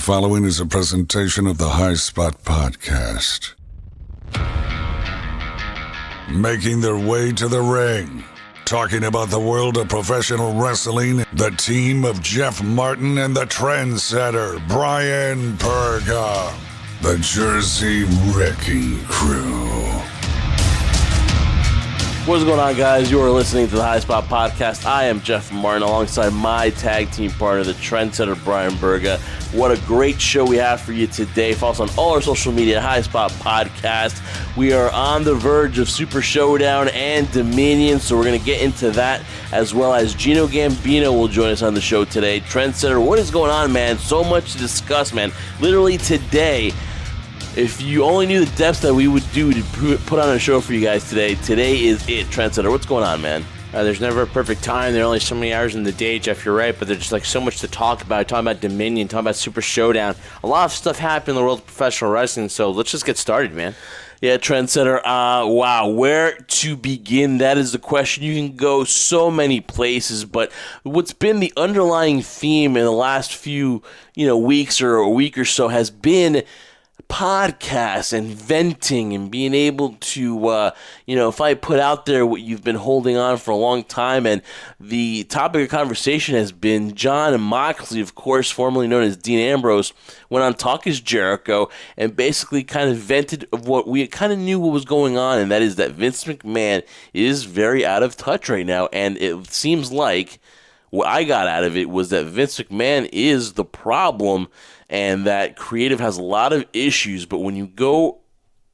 following is a presentation of the High Spot Podcast. Making their way to the ring, talking about the world of professional wrestling, the team of Jeff Martin and the Trendsetter, Bryan Perga, the Jersey Wrecking Crew. What's going on, guys? You are listening to the High Spot Podcast. I am Jeff Martin alongside my tag team partner, the Trendsetter, Bryan Perga. What a great show we have for you today. Follow us on all our social media, High Spot Podcast. We are on the verge of Super Showdown and Dominion, so we're going to get into that, as well as Gino Gambino will join us on the show today. Trendsetter, what is going on, man? So much to discuss, man. Literally today, if you only knew the depths that we would do to put on a show for you guys today is it. Trendsetter, what's going on, man? There's never a perfect time. There are only so many hours in the day, Jeff, you're right, but there's just like so much to talk about. Talking about Dominion, talking about Super Showdown. A lot of stuff happened in the world of professional wrestling, so let's just get started, man. Yeah, Trendsetter, wow, where to begin? That is the question. You can go so many places, but what's been the underlying theme in the last few, weeks or a week or so has been podcasts and venting and being able to, if I put out there what you've been holding on for a long time, and the topic of conversation has been Jon Moxley, of course, formerly known as Dean Ambrose, went on Talk is Jericho and basically kind of vented of what we kind of knew what was going on, and that is that Vince McMahon is very out of touch right now, and it seems like what I got out of it was that Vince McMahon is the problem, and that creative has a lot of issues, but when you go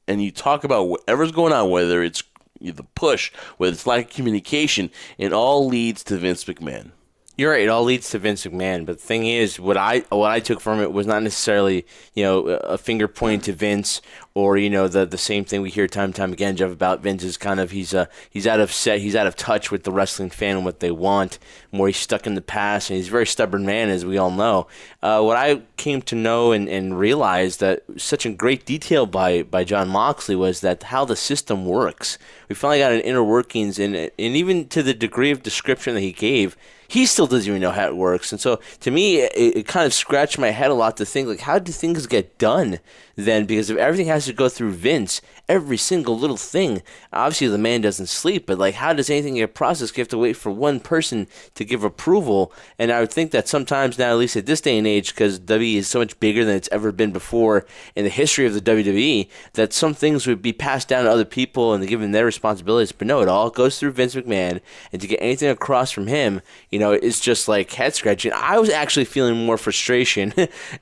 and you talk about whatever's going on, whether it's the push, whether it's lack of communication, it all leads to Vince McMahon. You're right, it all leads to Vince McMahon, but the thing is, what I took from it was not necessarily, a finger pointing to Vince, or, the same thing we hear time and time again, Jeff, about Vince is kind of, he's out of touch with the wrestling fan and what they want, more he's stuck in the past, and he's a very stubborn man, as we all know. What I came to know and realize that such in great detail by Jon Moxley was that how the system works. We finally got an inner workings, and even to the degree of description that he gave, he still doesn't even know how it works. And so, to me, it kind of scratched my head a lot to think, like, how do things get done then? Because if everything has to go through Vince, every single little thing, obviously the man doesn't sleep, but, like, how does anything get processed? You have to wait for one person to give approval. And I would think that sometimes now, at least at this day and age, because WWE is so much bigger than it's ever been before in the history of the WWE, that some things would be passed down to other people and given their responsibilities. But no, it all goes through Vince McMahon, and to get anything across from him, it's just like head scratching. I was actually feeling more frustration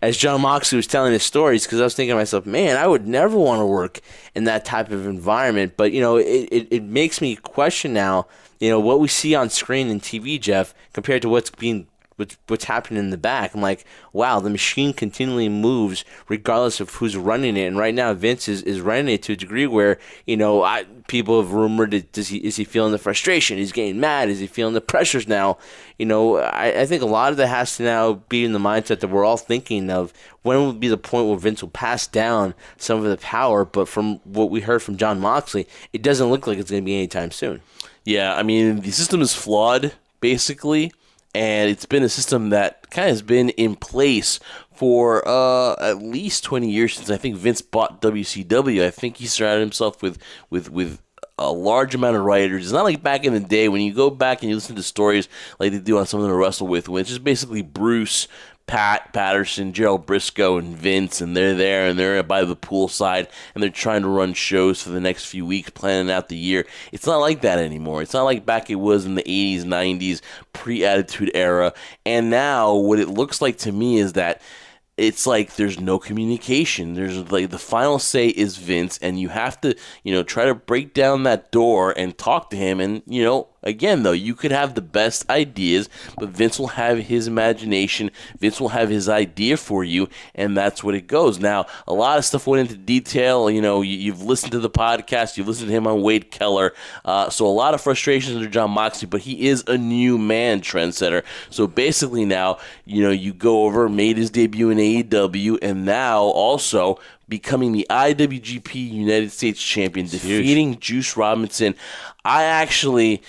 as Jon Moxley was telling his stories, because I was thinking to myself, man, I would never want to work in that type of environment. But, it makes me question now, what we see on screen and TV, Jeff, compared to what's happening in the back. I'm like, wow, the machine continually moves regardless of who's running it. And right now, Vince is running it to a degree where, people have rumored, is he feeling the frustration? Is he getting mad? Is he feeling the pressures now? I think a lot of that has to now be in the mindset that we're all thinking of. When will be the point where Vince will pass down some of the power? But from what we heard from Jon Moxley, it doesn't look like it's going to be anytime soon. Yeah, I mean, the system is flawed, basically. And it's been a system that kind of has been in place for at least 20 years since I think Vince bought WCW. I think he surrounded himself with a large amount of writers. It's not like back in the day when you go back and you listen to stories like they do on Something to Wrestle With, when it's just basically Bruce, Pat Patterson, Gerald Briscoe, and Vince, and they're there, and they're by the poolside, and they're trying to run shows for the next few weeks, planning out the year. It's not like that anymore. It's not like back it was in the 80s, 90s, pre-Attitude Era. And now what it looks like to me is that it's like there's no communication. There's like the final say is Vince, and you have to, try to break down that door and talk to him. And, again, though, you could have the best ideas, but Vince will have his imagination. Vince will have his idea for you, and that's what it goes. Now, a lot of stuff went into detail. You've listened to the podcast. You've listened to him on Wade Keller. So a lot of frustrations under Jon Moxley, but he is a new man, Trendsetter. So basically now, you go over, made his debut in AEW, and now also becoming the IWGP United States Champion, defeating Juice Robinson. I actually,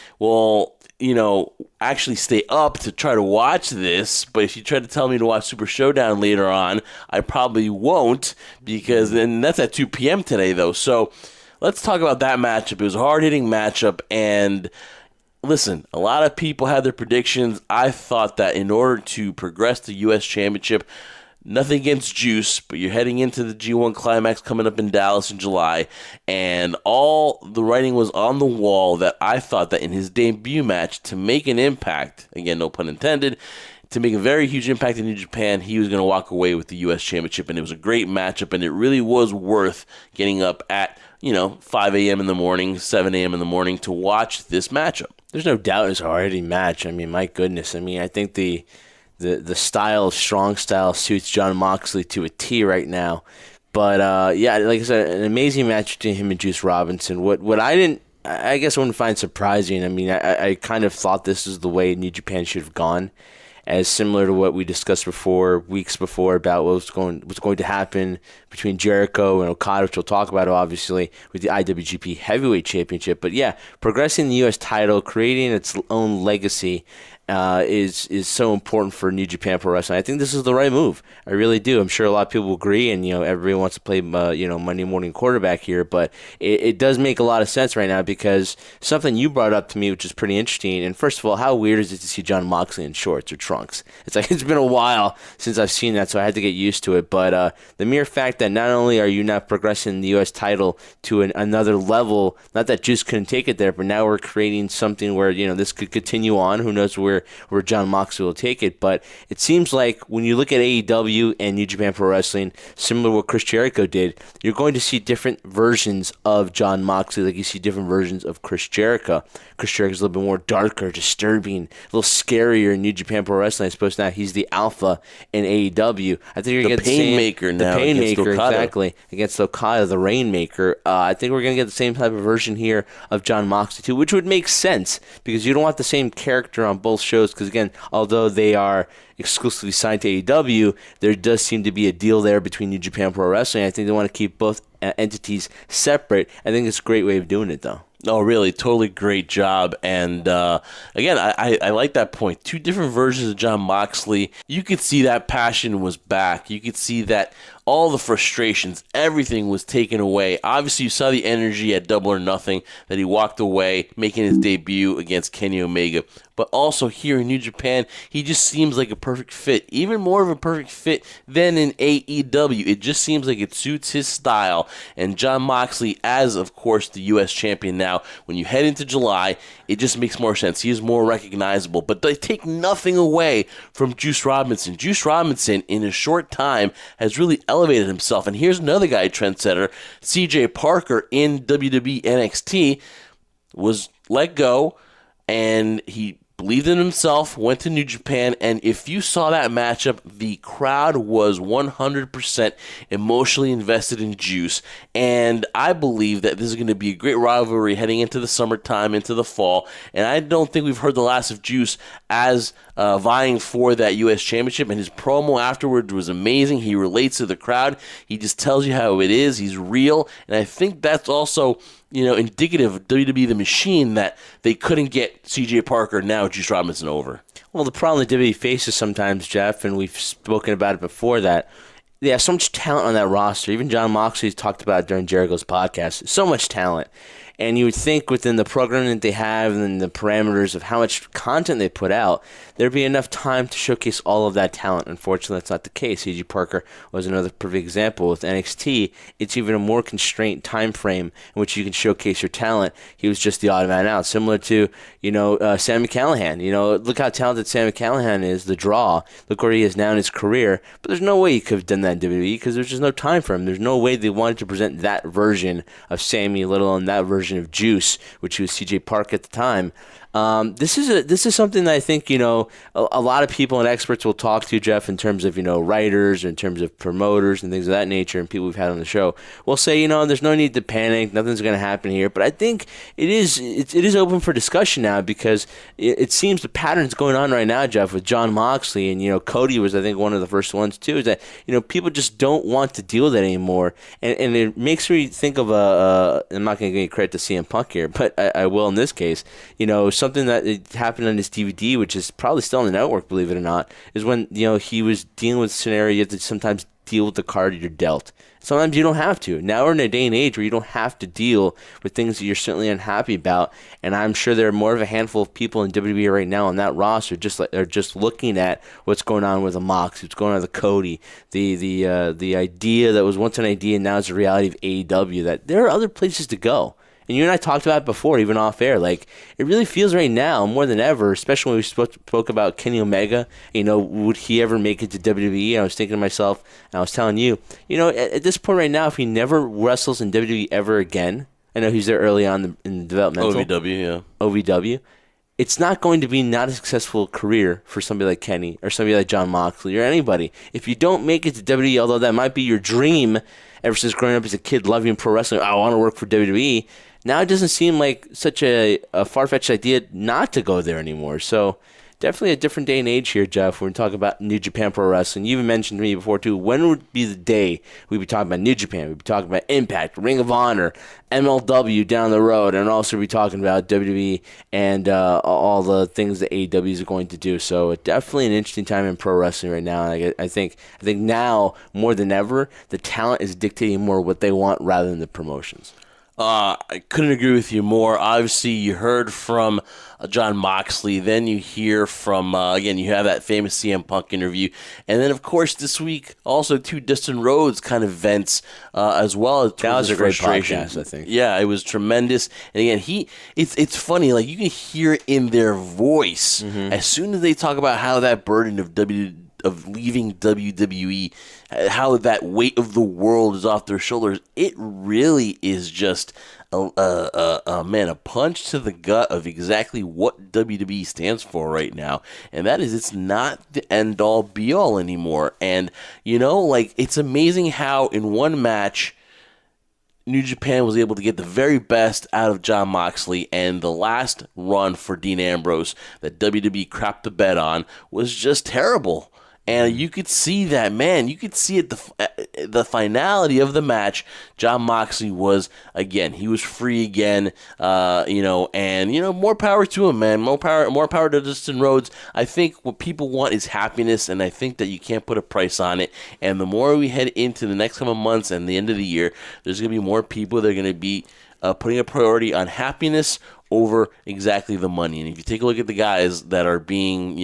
actually stay up to try to watch this, but if you try to tell me to watch Super Showdown later on, I probably won't, because then that's at 2 p.m. today, though. So let's talk about that matchup. It was a hard-hitting matchup, and listen, a lot of people had their predictions. I thought that in order to progress the U.S. Championship, nothing against Juice, but you're heading into the G1 Climax coming up in Dallas in July, and all the writing was on the wall that I thought that in his debut match, to make an impact, again, no pun intended, to make a very huge impact in New Japan, he was going to walk away with the U.S. Championship, and it was a great matchup, and it really was worth getting up at 5 a.m. in the morning, 7 a.m. in the morning to watch this matchup. There's no doubt it's a hard-hitting match. I mean, my goodness. I mean, I think the style, strong style, suits Jon Moxley to a T right now. But, like I said, an amazing match between him and Juice Robinson. What I guess I wouldn't find surprising, I mean, I kind of thought this is the way New Japan should have gone, as similar to what we discussed weeks before, about what's going to happen between Jericho and Okada, which we'll talk about, obviously, with the IWGP Heavyweight Championship. But yeah, progressing the U.S. title, creating its own legacy, is so important for New Japan Pro Wrestling. I think this is the right move. I really do. I'm sure a lot of people will agree, and everybody wants to play Monday morning quarterback here, but it does make a lot of sense right now, because something you brought up to me, which is pretty interesting. And first of all, how weird is it to see Jon Moxley in shorts or trunks? It's like, it's been a while since I've seen that, so I had to get used to it. But the mere fact that not only are you not progressing the U.S. title to another level, not that Juice couldn't take it there, but now we're creating something where this could continue on. Who knows where Jon Moxley will take it. But it seems like when you look at AEW and New Japan Pro Wrestling, similar to what Chris Jericho did, you're going to see different versions of Jon Moxley, like you see different versions of Chris Jericho. Chris Jericho's a little bit more darker, disturbing, a little scarier in New Japan Pro Wrestling. I suppose now he's the alpha in AEW. I think you're going to get the Painmaker now. The Painmaker, Okada. exactly, against Okada, the Rainmaker. I think we're going to get the same type of version here of Jon Moxley too, which would make sense, because you don't want the same character on both shows, because again, although they are exclusively signed to AEW, there does seem to be a deal there between New Japan Pro Wrestling. I think they want to keep both entities separate. I think it's a great way of doing it, though. No, really, totally great job. And again, I like that point. Two different versions of Jon Moxley. You could see that passion was back. You could see that all the frustrations, everything was taken away. Obviously, you saw the energy at Double or Nothing that he walked away, making his debut against Kenny Omega. But also here in New Japan, he just seems like a perfect fit. Even more of a perfect fit than in AEW. It just seems like it suits his style. And Jon Moxley, as of course the U.S. champion now, when you head into July, it just makes more sense. He is more recognizable. But they take nothing away from Juice Robinson. Juice Robinson, in a short time, has really elevated himself. And here's another guy, trendsetter, CJ Parker in WWE NXT, was let go, and he believed in himself, went to New Japan, and if you saw that matchup, the crowd was 100% emotionally invested in Juice, and I believe that this is going to be a great rivalry heading into the summertime, into the fall, and I don't think we've heard the last of Juice as vying for that U.S. Championship, and his promo afterwards was amazing. He relates to the crowd. He just tells you how it is. He's real, and I think that's also indicative of WWE The Machine, that they couldn't get CJ Parker, now Juice Robinson, over. Well, the problem that WWE faces sometimes, Jeff, and we've spoken about it before, that they have so much talent on that roster. Even Jon Moxley talked about it during Jericho's podcast. So much talent. And you would think within the programming that they have and the parameters of how much content they put out, there'd be enough time to showcase all of that talent. Unfortunately, that's not the case. CJ Parker was another perfect example. With NXT, it's even a more constrained time frame in which you can showcase your talent. He was just the odd man out, similar to Sami Callihan. Look how talented Sami Callihan is, the draw. Look where he is now in his career. But there's no way he could have done that in WWE, because there's just no time for him. There's no way they wanted to present that version of Sami, let alone that version of Juice, which was CJ Park at the time. This is something that I think a lot of people and experts will talk to, Jeff, in terms of writers, in terms of promoters and things of that nature, and people we've had on the show will say there's no need to panic, nothing's going to happen here. But I think it is open for discussion now, because it seems the pattern's going on right now, Jeff, with Jon Moxley, and Cody was, I think, one of the first ones too, is that people just don't want to deal with it anymore, and it makes me think of I'm not going to give credit to CM Punk here, but I will in this case, something that it happened on his DVD, which is probably still on the network, believe it or not, is when, he was dealing with a scenario you have to sometimes deal with the card you're dealt. Sometimes you don't have to. Now we're in a day and age where you don't have to deal with things that you're certainly unhappy about, and I'm sure there are more of a handful of people in WWE right now on that roster are just looking at what's going on with the Mox, what's going on with the Cody, the idea that was once an idea and now it's a reality of AEW, that there are other places to go. And you and I talked about it before, even off air. Like, it really feels right now, more than ever, especially when we spoke about Kenny Omega, would he ever make it to WWE? I was thinking to myself, and I was telling you, at this point right now, if he never wrestles in WWE ever again, I know he's there early on in the developmental. OVW, yeah. OVW. It's not going to be not a successful career for somebody like Kenny or somebody like Jon Moxley or anybody. If you don't make it to WWE, although that might be your dream ever since growing up as a kid loving pro wrestling, I want to work for WWE. Now it doesn't seem like such a far-fetched idea not to go there anymore. So definitely a different day and age here, Jeff, when we talk about New Japan Pro Wrestling. You even mentioned to me before, too, when would be the day we'd be talking about New Japan? We'd be talking about Impact, Ring of Honor, MLW down the road, and also be talking about WWE and all the things that AEWs are going to do. So definitely an interesting time in pro wrestling right now. And I think now, more than ever, the talent is dictating more what they want rather than the promotions. I couldn't agree with you more. Obviously, you heard from Jon Moxley. Then you hear from, again, you have that famous CM Punk interview. And then, of course, this week, also 2 Dustin Rhodes kind of vents as well. That was a great podcast, I think. Yeah, it was tremendous. And again, it's funny. Like, you can hear in their voice, as soon as they talk about how that burden of leaving WWE, how that weight of the world is off their shoulders, it really is just a punch to the gut of exactly what WWE stands for right now, and that is it's not the end-all be-all anymore. And it's amazing how in one match New Japan was able to get the very best out of Jon Moxley, and the last run for Dean Ambrose that WWE crapped the bed on was just terrible. And you could see that, man. You could see at the finality of the match, Jon Moxley was, again, he was free again, and, more power to him, man. More power to Dustin Rhodes. I think what people want is happiness, and I think that you can't put a price on it. And the more we head into the next couple of months and the end of the year, there's going to be more people that are going to be putting a priority on happiness over exactly the money. And if you take a look at the guys that are being,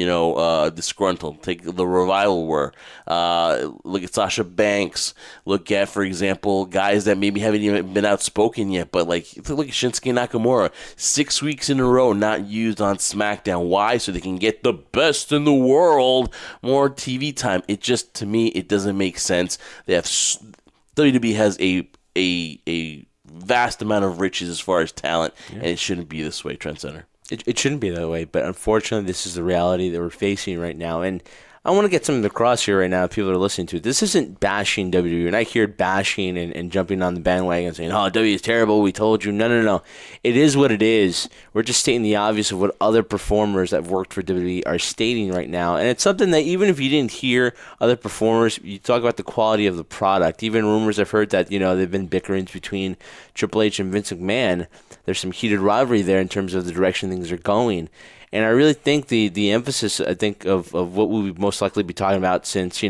disgruntled, take the Revival were, look at Sasha Banks, look at, for example, guys that maybe haven't even been outspoken yet, but look at Shinsuke Nakamura, 6 weeks in a row not used on SmackDown. Why? So they can get the best in the world, more TV time. It just, to me, it doesn't make sense. WWE has a vast amount of riches as far as talent, and it shouldn't be this way, Trendsetter. It shouldn't be that way, but unfortunately, this is the reality that we're facing right now. And I want to get something across here right now. People are listening to it. This isn't bashing WWE, and I hear bashing and jumping on the bandwagon saying, "Oh, WWE is terrible. We told you." No. It is what it is. We're just stating the obvious of what other performers that have worked for WWE are stating right now, and it's something that even if you didn't hear other performers, you talk about the quality of the product. Even rumors I've heard that there've been bickerings between Triple H and Vince McMahon. There's some heated rivalry there in terms of the direction things are going. And I really think the emphasis, I think, of what we would most likely be talking about since,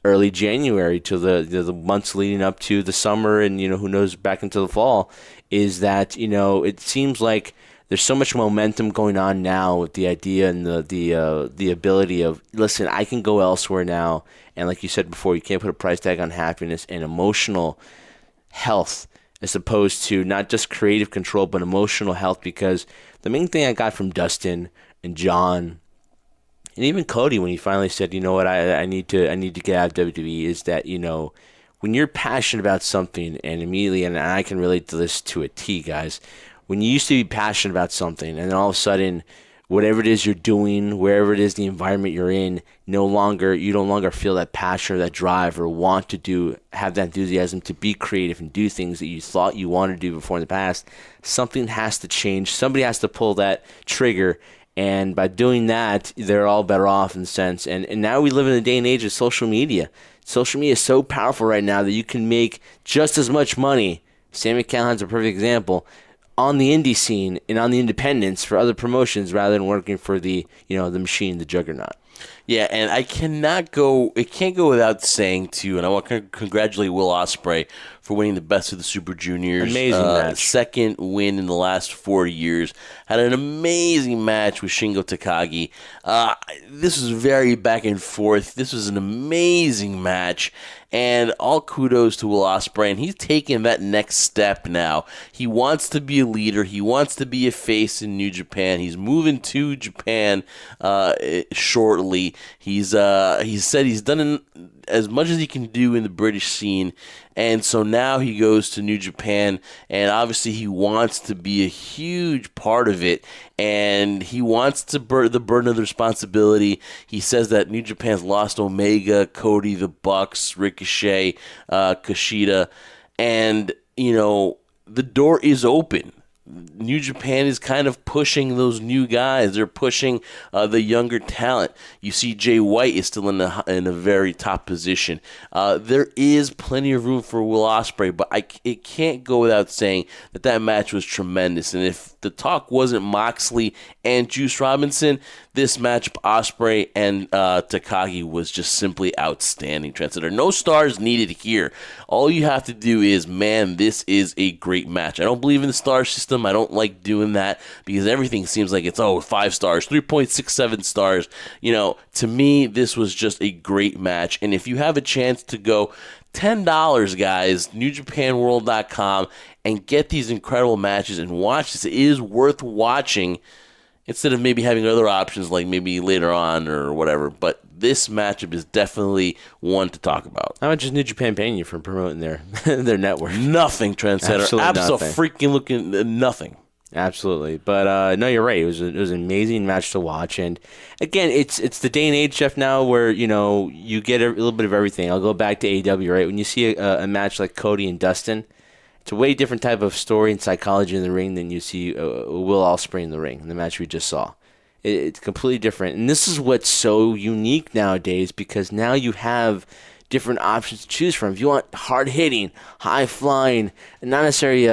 early January to the months leading up to the summer and, who knows, back into the fall, is that, it seems like there's so much momentum going on now with the idea and the ability of, listen, I can go elsewhere now. And like you said before, you can't put a price tag on happiness and emotional health as opposed to not just creative control, but emotional health, because the main thing I got from Dustin and John and even Cody when he finally said, you know what, I need to get out of WWE, is that, when you're passionate about something, and immediately, and I can relate to this to a T, guys, when you used to be passionate about something and then all of a sudden whatever it is you're doing, wherever it is the environment you're in, you no longer feel that passion or that drive or want to have that enthusiasm to be creative and do things that you thought you wanted to do before in the past. Something has to change. Somebody has to pull that trigger. And by doing that, they're all better off in a sense. And now we live in a day and age of social media. Social media is so powerful right now that you can make just as much money. Sami Callihan's a perfect example. on the indie scene and on the independents for other promotions rather than working for the machine, the juggernaut. Yeah, and it can't go without saying, too, and I want to congratulate Will Ospreay for winning the Best of the Super Juniors. Amazing match. Second win in the last 4 years. Had an amazing match with Shingo Takagi. This was very back and forth. This was an amazing match. And all kudos to Will Ospreay, and he's taking that next step now. He wants to be a leader. He wants to be a face in New Japan. He's moving to Japan shortly. He said he's done as much as he can do in the British scene, and so now he goes to New Japan, and obviously he wants to be a huge part of it, and he wants to bear the burden of the responsibility. He says that New Japan's lost Omega, Cody, the Bucks, Ricochet, Kushida, and, the door is open. New Japan is kind of pushing those new guys. They're pushing the younger talent. You see Jay White is still in a very top position. There is plenty of room for Will Ospreay, but it can't go without saying that match was tremendous. And if the talk wasn't Moxley and Juice Robinson, this match, Ospreay and Takagi, was just simply outstanding. Trendsetter, no stars needed here. All you have to do is, man, this is a great match. I don't believe in the star system. I don't like doing that because everything seems like it's 5 stars, 3.67 stars. To me, this was just a great match. And if you have a chance to go $10, guys, NewJapanWorld.com, and get these incredible matches and watch this, it is worth watching instead of maybe having other options like maybe later on or whatever. But this matchup is definitely one to talk about. How much is New Japan paying you for promoting their network? Nothing, Trendsetter. Absolutely nothing. Absolutely. But no, you're right. It was an amazing match to watch. And again, it's the day and age, Jeff, now where, you get a little bit of everything. I'll go back to AEW, right? When you see a match like Cody and Dustin, it's a way different type of story and psychology in the ring than you see Will Ospreay in the ring in the match we just saw. It's completely different. And this is what's so unique nowadays, because now you have different options to choose from. If you want hard-hitting, high-flying, not necessarily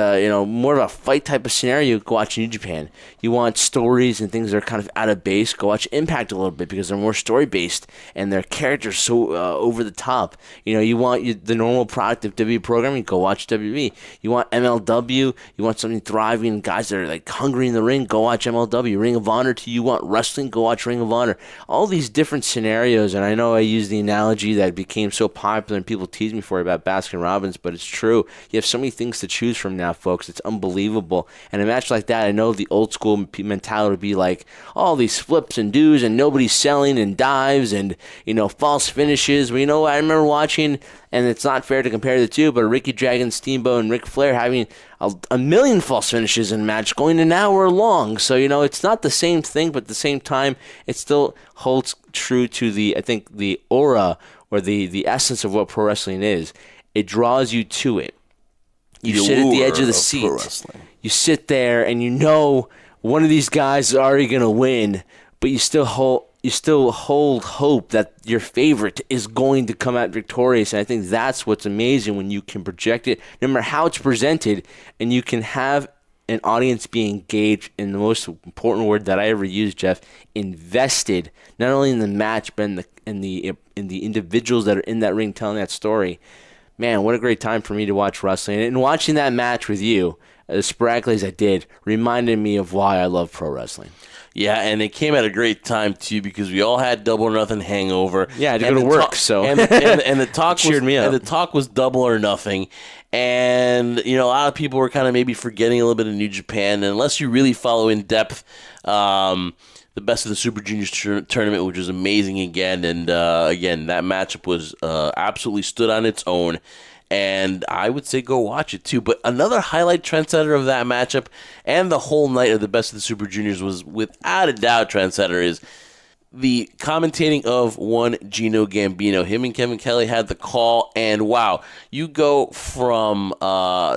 more of a fight type of scenario, go watch New Japan. You want stories and things that are kind of out of base, go watch Impact a little bit because they're more story-based and their characters so over the top. You want the normal product of WWE programming, go watch WWE. You want MLW, you want something thriving, guys that are like hungry in the ring, go watch MLW. Ring of Honor, you want wrestling, go watch Ring of Honor. All these different scenarios, and I know I use the analogy that became so popular and people tease me for it about Baskin Robbins, but it's true. You have so many things to choose from now, folks. It's unbelievable. And a match like that, I know the old school mentality would be like all these flips and do's and nobody's selling and dives and false finishes. Well, I remember watching, and it's not fair to compare the two, but Ricky Dragon, Steamboat, and Ric Flair having a million false finishes in a match going an hour long. So it's not the same thing, but at the same time, it still holds true to the aura or the essence of what pro wrestling is. It draws you to it. You sit at the edge of the seat. You sit there and one of these guys is already going to win, but you still hold hope that your favorite is going to come out victorious. And I think that's what's amazing when you can project it, no matter how it's presented, and you can have an audience be engaged in the most important word that I ever used, Jeff, invested, not only in the match, but in the individuals that are in that ring telling that story. Man, what a great time for me to watch wrestling. And watching that match with you, as sporadically as I did, reminded me of why I love pro wrestling. Yeah, and it came at a great time, too, because we all had Double or Nothing hangover. Yeah, I had to go to work, so and the talk cheered me up. And the talk was Double or Nothing. And, a lot of people were kind of maybe forgetting a little bit of New Japan. And unless you really follow in depth the Best of the Super Juniors tournament, which was amazing again. And, again, that matchup was absolutely stood on its own. And I would say go watch it, too. But another highlight, Trendsetter, of that matchup and the whole night of the Best of the Super Juniors was, without a doubt, Trendsetter, is the commentating of one Gino Gambino. Him and Kevin Kelly had the call, and wow, you go from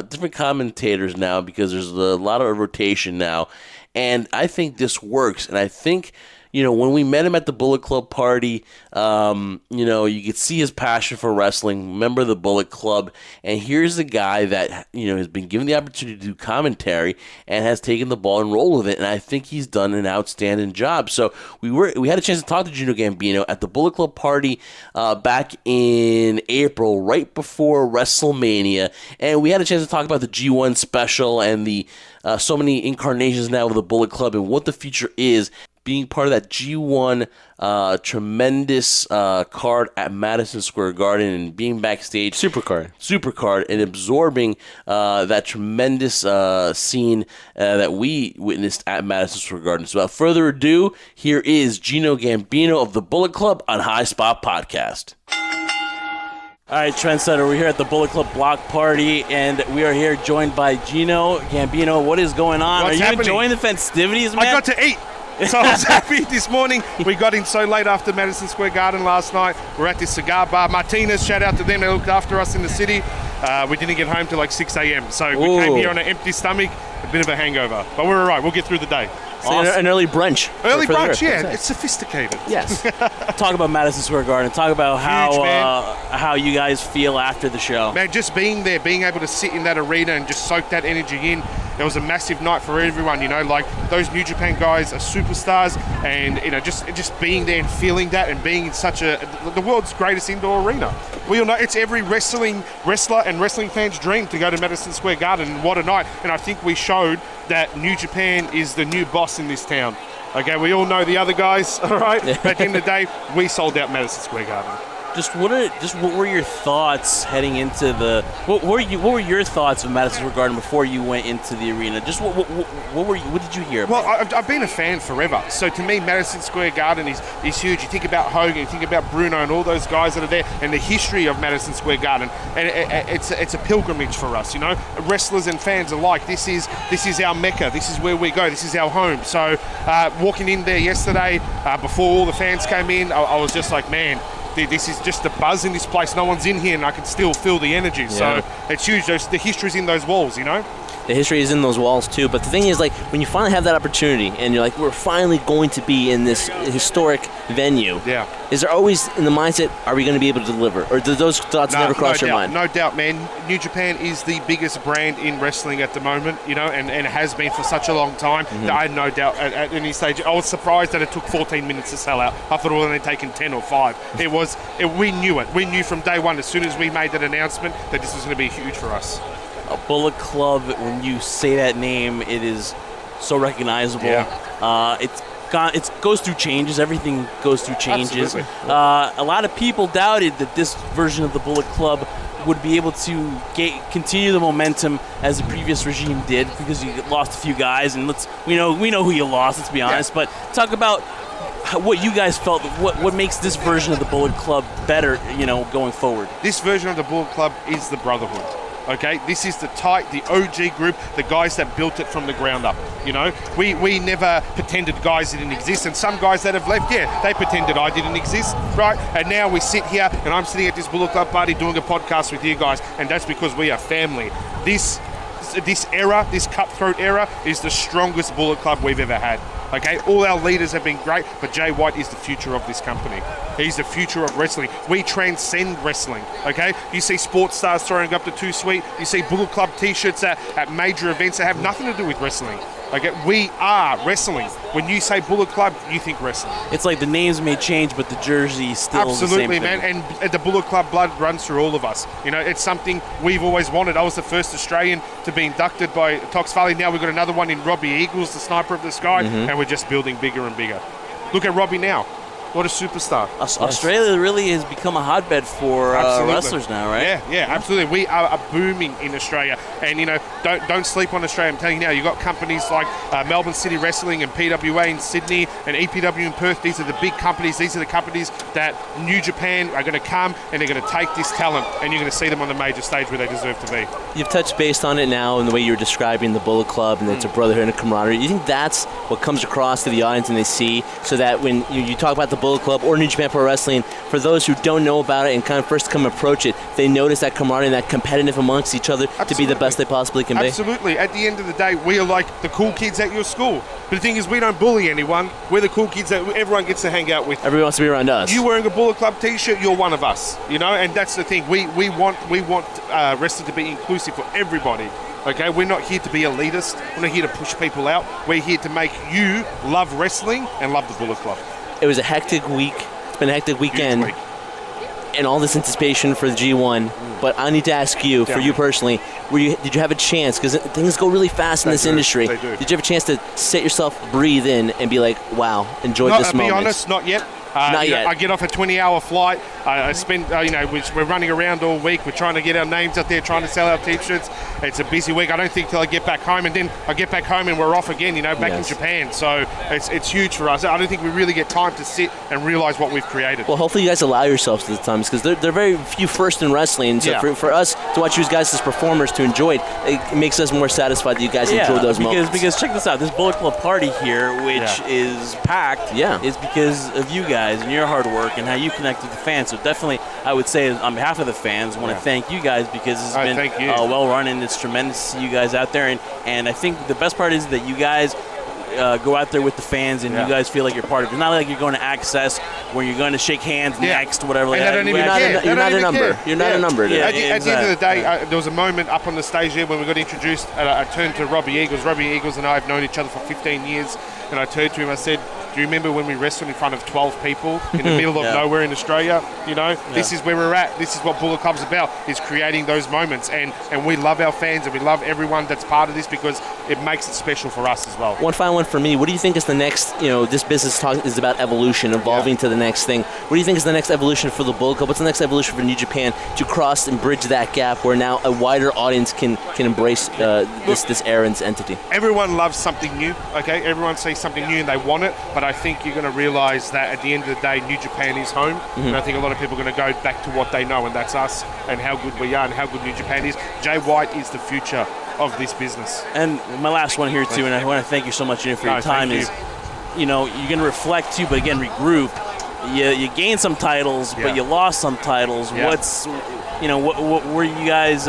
different commentators now because there's a lot of rotation now. And I think this works, and I think when we met him at the Bullet Club party, you could see his passion for wrestling, member of the Bullet Club, and here's the guy that, has been given the opportunity to do commentary and has taken the ball and rolled with it, and I think he's done an outstanding job. So we had a chance to talk to Gino Gambino at the Bullet Club party back in April, right before WrestleMania, and we had a chance to talk about the G1 special and the so many incarnations now of the Bullet Club and what the future is, being part of that G1 tremendous card at Madison Square Garden and being backstage. Supercard, and absorbing that tremendous scene that we witnessed at Madison Square Garden. So without further ado, here is Gino Gambino of the Bullet Club on High Spot Podcast. All right, Trendsetter, we're here at the Bullet Club block party, and we are here joined by Gino Gambino. What is going on? What's are you happening? Enjoying the festivities, man? I got to eat. So I was happy this morning. We got in so late after Madison Square Garden last night. We're at this cigar bar. Martinez, shout out to them. They looked after us in the city. We didn't get home till like 6 a.m. So we came here on an empty stomach, a bit of a hangover. But we're all right. We'll get through the day. So awesome. An early brunch. Early brunch, yeah. It's sophisticated. Yes. Talk about Madison Square Garden. Talk about how you guys feel after the show. Man, just being there, being able to sit in that arena and just soak that energy in. It was a massive night for everyone, like those New Japan guys are superstars, and just being there and feeling that and being in the world's greatest indoor arena. We all know it's every wrestler and wrestling fan's dream to go to Madison Square Garden, and what a night. And I think we showed that New Japan is the new boss in this town. Okay, we all know the other guys, all right? But at the end of the day, we sold out Madison Square Garden. What were your thoughts heading into the? What were your thoughts of Madison Square Garden before you went into the arena? Just what did you hear about? Well, I've been a fan forever. So to me, Madison Square Garden is huge. You think about Hogan, you think about Bruno, and all those guys that are there, and the history of Madison Square Garden, and it's a pilgrimage for us. Wrestlers and fans alike. This is our mecca. This is where we go. This is our home. So walking in there yesterday, before all the fans came in, I was just like, man. This is just a buzz in this place. No one's in here, and I can still feel the energy. Yeah. So it's huge. The history's in those walls, The history is in those walls, too. But the thing is, when you finally have that opportunity, and you're like, we're finally going to be in this historic venue. Yeah. Is there always in the mindset, are we going to be able to deliver? Or do those thoughts never cross your mind? No doubt, man. New Japan is the biggest brand in wrestling at the moment, and it has been for such a long time. Mm-hmm. I had no doubt at any stage. I was surprised that it took 14 minutes to sell out. I thought it would only taken 10 or 5. We knew it. We knew from day one, as soon as we made that announcement, that this was going to be huge for us. A Bullet Club, when you say that name, it is so recognizable. Yeah. It goes through changes. Everything goes through changes. Absolutely. A lot of people doubted that this version of the Bullet Club would be able to continue the momentum as the previous regime did, because you lost a few guys, and we know who you lost. Let's be honest. Yeah. But talk about what you guys felt. What makes this version of the Bullet Club better? Going forward. This version of the Bullet Club is the brotherhood. Okay, this is the OG group, the guys that built it from the ground up. We never pretended guys didn't exist, and some guys that have left, they pretended I didn't exist, right? And now we sit here, and I'm sitting at this Bullet Club party doing a podcast with you guys, and that's because we are family. This era, this cutthroat era, is the strongest Bullet Club we've ever had. Okay, all our leaders have been great, but Jay White is the future of this company. He's the future of wrestling. We transcend wrestling, okay? You see sports stars throwing up the Too Sweet. You see Bullet Club t-shirts at major events that have nothing to do with wrestling. Okay, we are wrestling. When you say Bullet Club, you think wrestling. It's like the names may change, but the jersey is still absolutely, the same man. And the Bullet Club blood runs through all of us. It's something we've always wanted. I was the first Australian to be inducted by Tox Valley. Now we've got another one in Robbie Eagles, the Sniper of the Sky, and we're just building bigger and bigger. Look at Robbie now. What a superstar. Australia really has become a hotbed for wrestlers now, right? Yeah, absolutely. We are booming in Australia. And, don't sleep on Australia. I'm telling you now, you've got companies like Melbourne City Wrestling and PWA in Sydney and EPW in Perth. These are the big companies. These are the companies that New Japan are going to come, and they're going to take this talent, and you're going to see them on the major stage where they deserve to be. You've touched base on it now in the way you're describing the Bullet Club, and it's a brotherhood and a camaraderie. You think that's what comes across to the audience and they see, so that when you talk about the the Bullet Club or New Japan Pro Wrestling, for those who don't know about it and kind of first come approach it, they notice that camaraderie and that competitive amongst each other to be the best they possibly can be? Absolutely. At the end of the day, we are like the cool kids at your school. But the thing is, we don't bully anyone. We're the cool kids that everyone gets to hang out with. Everyone wants to be around us. You wearing a Bullet Club t-shirt, you're one of us, you know, and that's the thing. We want wrestling to be inclusive for everybody. Okay, we're not here to be elitist. We're not here to push people out. We're here to make you love wrestling and love the Bullet Club. It was a hectic week. It's been a hectic weekend. Huge week. And all this anticipation for the G1. But I need to ask you, for you personally, did you have a chance? Because things go really fast in this industry. They do. Did you have a chance to set yourself, breathe in, and be like, wow, enjoy this moment? To be honest, not yet. Not yet. I get off a 20-hour flight. I spend, we're running around all week. We're trying to get our names out there, trying to sell our t-shirts. It's a busy week. I don't think till I get back home, and then I get back home and we're off again, back in Japan. So it's huge for us. I don't think we really get time to sit and realize what we've created. Well, hopefully you guys allow yourselves to the times, because they're very few first in wrestling. So for us to watch you guys as performers, to enjoy it, it makes us more satisfied that you guys enjoy those moments. Because check this out, this Bullet Club party here, which is packed, is because of you guys and your hard work and how you connect with the fans. So definitely, I would say on behalf of the fans, I want to thank you guys, because it's been well run and it's tremendous to see you guys out there. And I think the best part is that you guys go out there with the fans and you guys feel like you're part of it. It's not like you're going to Access where you're going to shake hands next, whatever. Like that. You're not a number. You're not a number. At the end of the day, there was a moment up on the stage there when we got introduced. I turned to Robbie Eagles. Robbie Eagles and I have known each other for 15 years. And I turned to him, I said, do you remember when we wrestled in front of 12 people in the middle of nowhere in Australia? This is where we're at. This is what Bullet Club's about, is creating those moments. And we love our fans and we love everyone that's part of this, because it makes it special for us as well. One final one for me. What do you think is the next, this business talk is about evolution, evolving to the next thing. What do you think is the next evolution for the Bullet Club? What's the next evolution for New Japan to cross and bridge that gap where now a wider audience can embrace this era's entity? Everyone loves something new, okay? Everyone sees something new and they want it, but I think you're going to realize that at the end of the day, New Japan is home. And I think a lot of people are going to go back to what they know, and that's us and how good we are and how good New Japan is. Jay White is the future of this business. And my last one here too, and I want to thank you so much for your time, is you're going to reflect too, but again, regroup. You gained some titles, but you lost some titles. What's what were you guys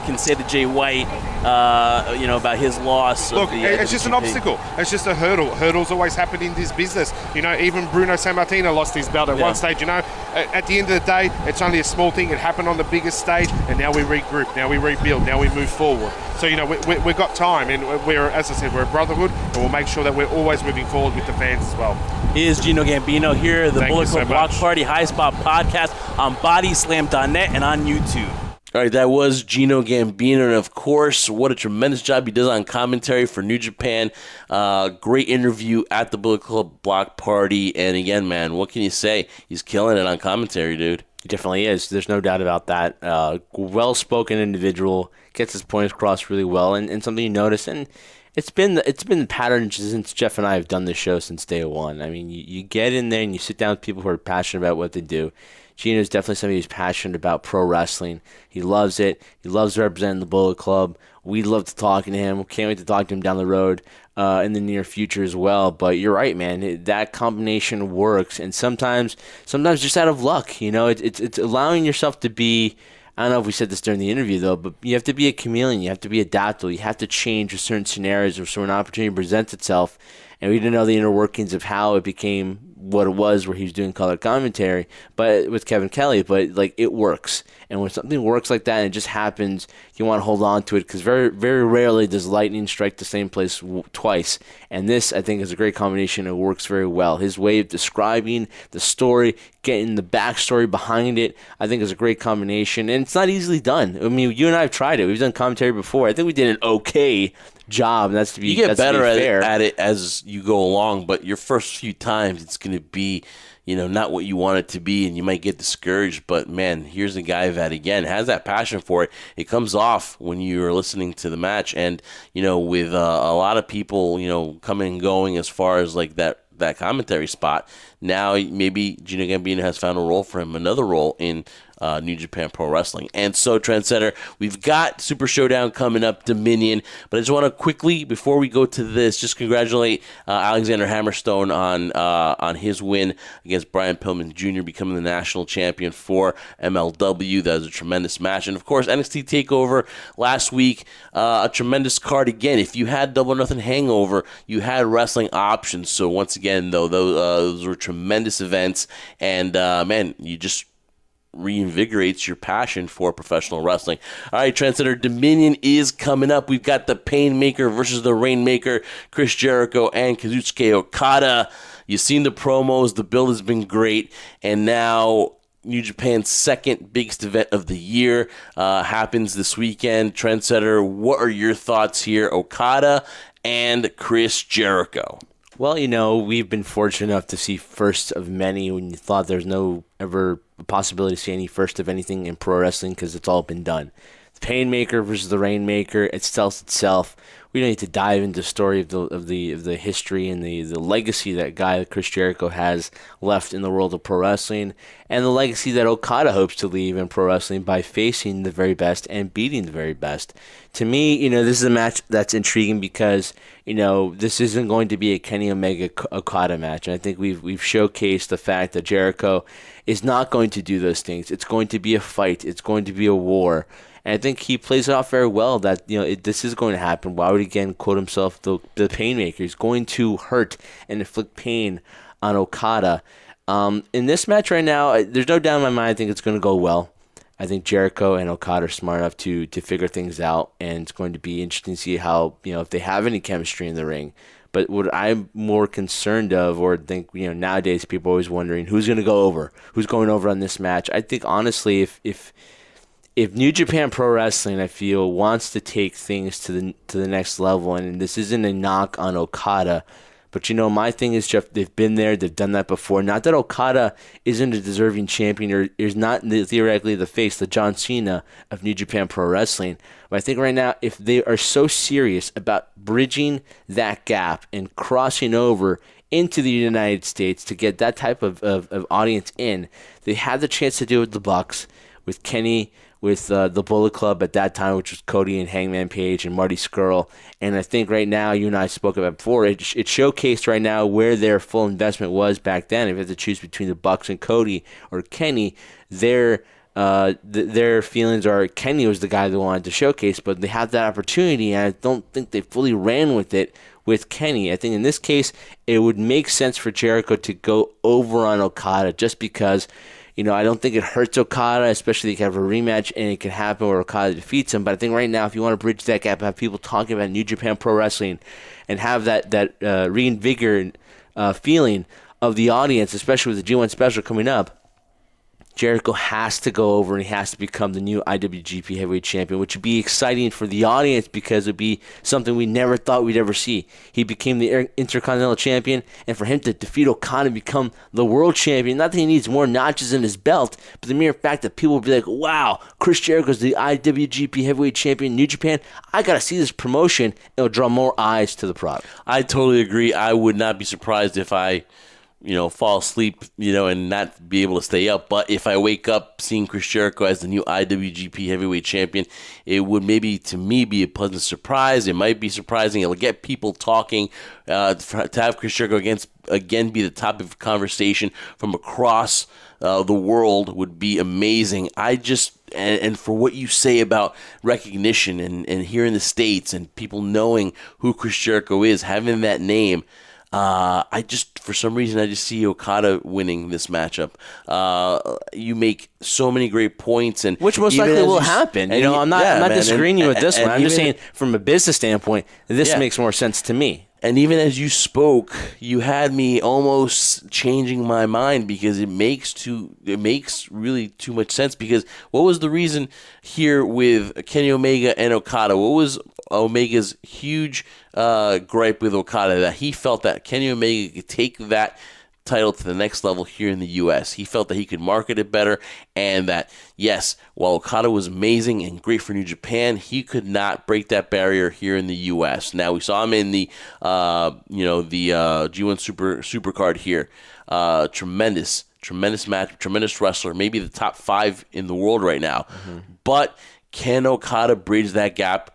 can say to Jay White, about his loss? Look, it's just an obstacle. It's just a hurdle. Hurdles always happen in this business. Even Bruno Sammartino lost his belt at one stage. At the end of the day, it's only a small thing. It happened on the biggest stage, and now we regroup. Now we rebuild. Now we move forward. So we've got time, and we're, as I said, we're a brotherhood, and we'll make sure that we're always moving forward with the fans as well. He is Gino Gambino here at the Bullet Club Block Party High Spot Podcast on BodySlam.net and on YouTube. All right, that was Gino Gambino, and of course, what a tremendous job he does on commentary for New Japan. Great interview at the Bullet Club Block Party, and again, man, what can you say? He's killing it on commentary, dude. He definitely is. There's no doubt about that. Well-spoken individual, gets his points across really well, and something you notice, and it's been the pattern since Jeff and I have done this show since day one. I mean, you get in there and you sit down with people who are passionate about what they do. Gino is definitely somebody who's passionate about pro wrestling. He loves it. He loves representing the Bullet Club. We love to talking to him. Can't wait to talk to him down the road in the near future as well. But you're right, man. That combination works, and sometimes just out of luck. It's allowing yourself to be. I don't know if we said this during the interview, though, but you have to be a chameleon. You have to be adaptable. You have to change with certain scenarios or so an opportunity presents itself. And we didn't know the inner workings of how it became what it was, where he was doing color commentary, but with Kevin Kelly. But it works, and when something works like that and it just happens, you want to hold on to it, because very, very rarely does lightning strike the same place twice. And this, I think, is a great combination. It works very well. His way of describing the story, getting the backstory behind it, I think is a great combination, and it's not easily done. I mean, you and I have tried it. We've done commentary before. I think we did an okay job, and that's to be you get better fair. at it as you go along, but your first few times it's going to be not what you want it to be, and you might get discouraged. But man, here's a guy that again has that passion for it. It comes off when you're listening to the match, and with a lot of people coming and going as far as like that commentary spot, now maybe Gino Gambino has found a role for him, another role in New Japan Pro Wrestling. And so, Trendsetter, we've got Super Showdown coming up, Dominion, but I just want to quickly, before we go to this, just congratulate Alexander Hammerstone on his win against Brian Pillman Jr., becoming the national champion for MLW. That was a tremendous match. And, of course, NXT TakeOver last week, a tremendous card again. If you had Double or Nothing Hangover, you had wrestling options. So, once again, though, those were tremendous events. And, man, you just reinvigorates your passion for professional wrestling. All right, Trendsetter, Dominion is coming up. We've got the Painmaker versus the Rainmaker, Chris Jericho and Kazuchika Okada. You've seen the promos. The build has been great. And now New Japan's second biggest event of the year happens this weekend. Trendsetter, what are your thoughts here? Okada and Chris Jericho. Well, we've been fortunate enough to see first of many when you thought there's no ever possibility to see any first of anything in pro wrestling because it's all been done. The Painmaker versus the Rainmaker, it sells itself. We don't need to dive into the story of the history and the legacy that guy Chris Jericho has left in the world of pro wrestling, and the legacy that Okada hopes to leave in pro wrestling by facing the very best and beating the very best. To me, this is a match that's intriguing because this isn't going to be a Kenny Omega Okada match, and I think we've showcased the fact that Jericho is not going to do those things. It's going to be a fight. It's going to be a war. And I think he plays it off very well that this is going to happen. Why would he again quote himself the Painmaker? He's going to hurt and inflict pain on Okada. In this match right now, there's no doubt in my mind I think it's going to go well. I think Jericho and Okada are smart enough to figure things out, and it's going to be interesting to see how if they have any chemistry in the ring. But what I'm more concerned of, or think nowadays people are always wondering who's going to go over, who's going over on this match. I think honestly, if New Japan Pro Wrestling, I feel, wants to take things to the next level, and this isn't a knock on Okada, but my thing is, Jeff, they've been there, they've done that before. Not that Okada isn't a deserving champion or is not theoretically the face, the John Cena of New Japan Pro Wrestling, but I think right now, if they are so serious about bridging that gap and crossing over into the United States to get that type of audience in, they had the chance to do it with the Bucks, with Kenny, with the Bullet Club at that time, which was Cody and Hangman Page and Marty Scurll. And I think right now, you and I spoke about it before, it showcased right now where their full investment was back then. If you had to choose between the Bucks and Cody or Kenny, their feelings are Kenny was the guy they wanted to showcase, but they had that opportunity, and I don't think they fully ran with it with Kenny. I think in this case, it would make sense for Jericho to go over on Okada just because I don't think it hurts Okada, especially if you have a rematch and it can happen where Okada defeats him. But I think right now, if you want to bridge that gap, have people talking about New Japan Pro Wrestling and have that reinvigorated feeling of the audience, especially with the G1 special coming up, Jericho has to go over and he has to become the new IWGP Heavyweight Champion, which would be exciting for the audience because it would be something we never thought we'd ever see. He became the Intercontinental Champion, and for him to defeat Okada and become the World Champion, not that he needs more notches in his belt, but the mere fact that people will be like, wow, Chris Jericho's the IWGP Heavyweight Champion in New Japan, I got to see this promotion. It'll draw more eyes to the product. I totally agree. I would not be surprised if I fall asleep, and not be able to stay up. But if I wake up seeing Chris Jericho as the new IWGP Heavyweight Champion, it would maybe, to me, be a pleasant surprise. It might be surprising. It'll get people talking. To have Chris Jericho again be the topic of conversation from across the world would be amazing. And for what you say about recognition and here in the States and people knowing who Chris Jericho is, having that name, for some reason, I just see Okada winning this matchup. You make so many great points, and which most likely will happen. I'm not disagreeing with this one. I'm just saying, from a business standpoint, this makes more sense to me. And even as you spoke, you had me almost changing my mind because it makes really too much sense. Because what was the reason here with Kenny Omega and Okada? What was Omega's huge gripe with Okada? That he felt that Kenny Omega could take that title to the next level here in the U.S. He felt that he could market it better, and that, yes, while Okada was amazing and great for New Japan, he could not break that barrier here in the U.S. Now, we saw him in the G1 Supercard here. Tremendous match, tremendous wrestler, maybe the top 5 in the world right now. But can Okada bridge that gap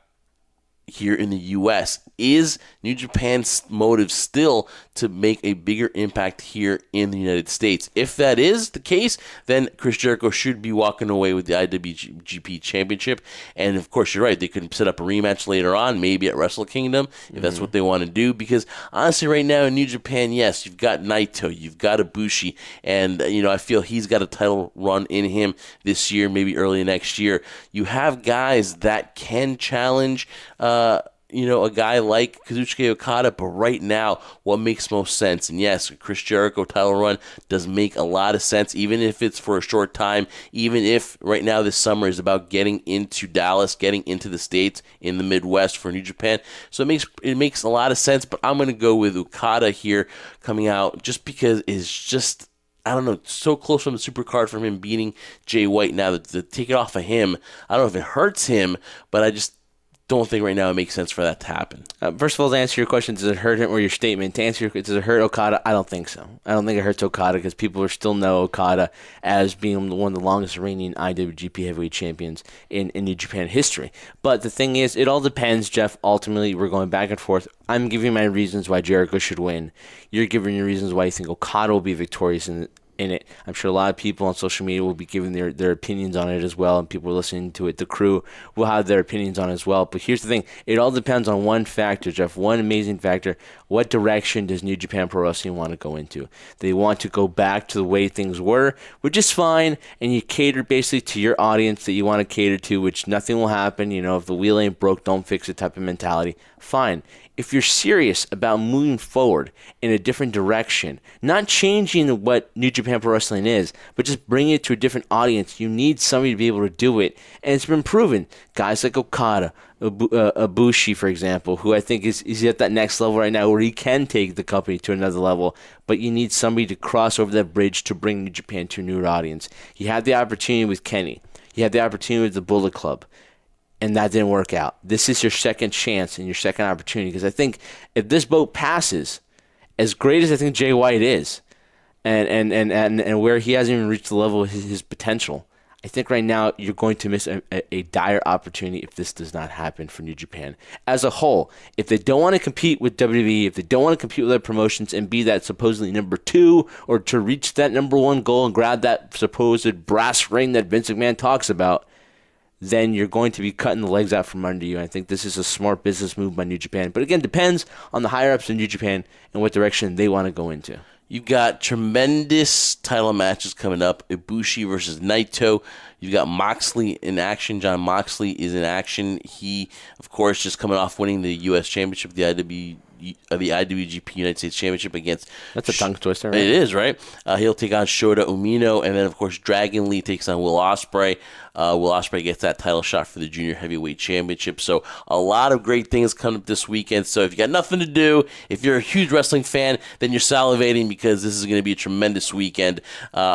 here in the U.S.? Is New Japan's motive still to make a bigger impact here in the United States? If that is the case, then Chris Jericho should be walking away with the IWGP Championship. And of course, you're right, they could set up a rematch later on, maybe at Wrestle Kingdom, if that's what they want to do. Because honestly, right now in New Japan, yes, you've got Naito, you've got Ibushi, and I feel he's got a title run in him this year, maybe early next year. You have guys that can challenge a guy like Kazuchika Okada, but right now, what makes most sense? And yes, Chris Jericho title run does make a lot of sense, even if it's for a short time, even if right now this summer is about getting into Dallas, getting into the States in the Midwest for New Japan. So it makes a lot of sense, but I'm going to go with Okada here coming out just because it's just, I don't know, so close from the Supercard from him beating Jay White. Now to take it off of him, I don't know if it hurts him, but I just don't think right now it makes sense for that to happen. First of all, to answer your question, does it hurt him, or your statement, to answer does it hurt Okada? I don't think so. I don't think it hurts Okada because people still know Okada as being one of the longest reigning IWGP Heavyweight Champions in New Japan history. But the thing is, it all depends, Jeff. Ultimately, we're going back and forth. I'm giving my reasons why Jericho should win. You're giving your reasons why you think Okada will be victorious in it. I'm sure a lot of people on social media will be giving their opinions on it as well, and people listening to it, the crew, will have their opinions on it as well. But here's the thing. It all depends on one factor, Jeff, one amazing factor. What direction does New Japan Pro Wrestling want to go into? They want to go back to the way things were, which is fine, and you cater basically to your audience that you want to cater to, which nothing will happen. If the wheel ain't broke, don't fix it type of mentality. Fine. If you're serious about moving forward in a different direction, not changing what New Japan Pro Wrestling is, but just bringing it to a different audience, you need somebody to be able to do it. And it's been proven. Guys like Okada, Ibushi, for example, who I think is at that next level right now where he can take the company to another level, but you need somebody to cross over that bridge to bring New Japan to a new audience. You had the opportunity with Kenny. You had the opportunity with the Bullet Club. And that didn't work out. This is your second chance and your second opportunity. Because I think if this boat passes, as great as I think Jay White is, and where he hasn't even reached the level of his potential, I think right now you're going to miss a dire opportunity if this does not happen for New Japan. As a whole, if they don't want to compete with WWE, if they don't want to compete with other promotions and be that supposedly number 2, or to reach that number 1 goal and grab that supposed brass ring that Vince McMahon talks about, then you're going to be cutting the legs out from under you. I think this is a smart business move by New Japan. But again, depends on the higher-ups in New Japan and what direction they want to go into. You've got tremendous title matches coming up. Ibushi versus Naito. You've got Moxley in action. Jon Moxley is in action. He, of course, just coming off winning the U.S. Championship, the IWGP United States Championship against... That's a tongue twister, right? It is, right? He'll take on Shota Umino, and then, of course, Dragon Lee takes on Will Ospreay. Will Ospreay gets that title shot for the Junior Heavyweight Championship. So a lot of great things coming up this weekend. So if you got nothing to do, if you're a huge wrestling fan, then you're salivating because this is going to be a tremendous weekend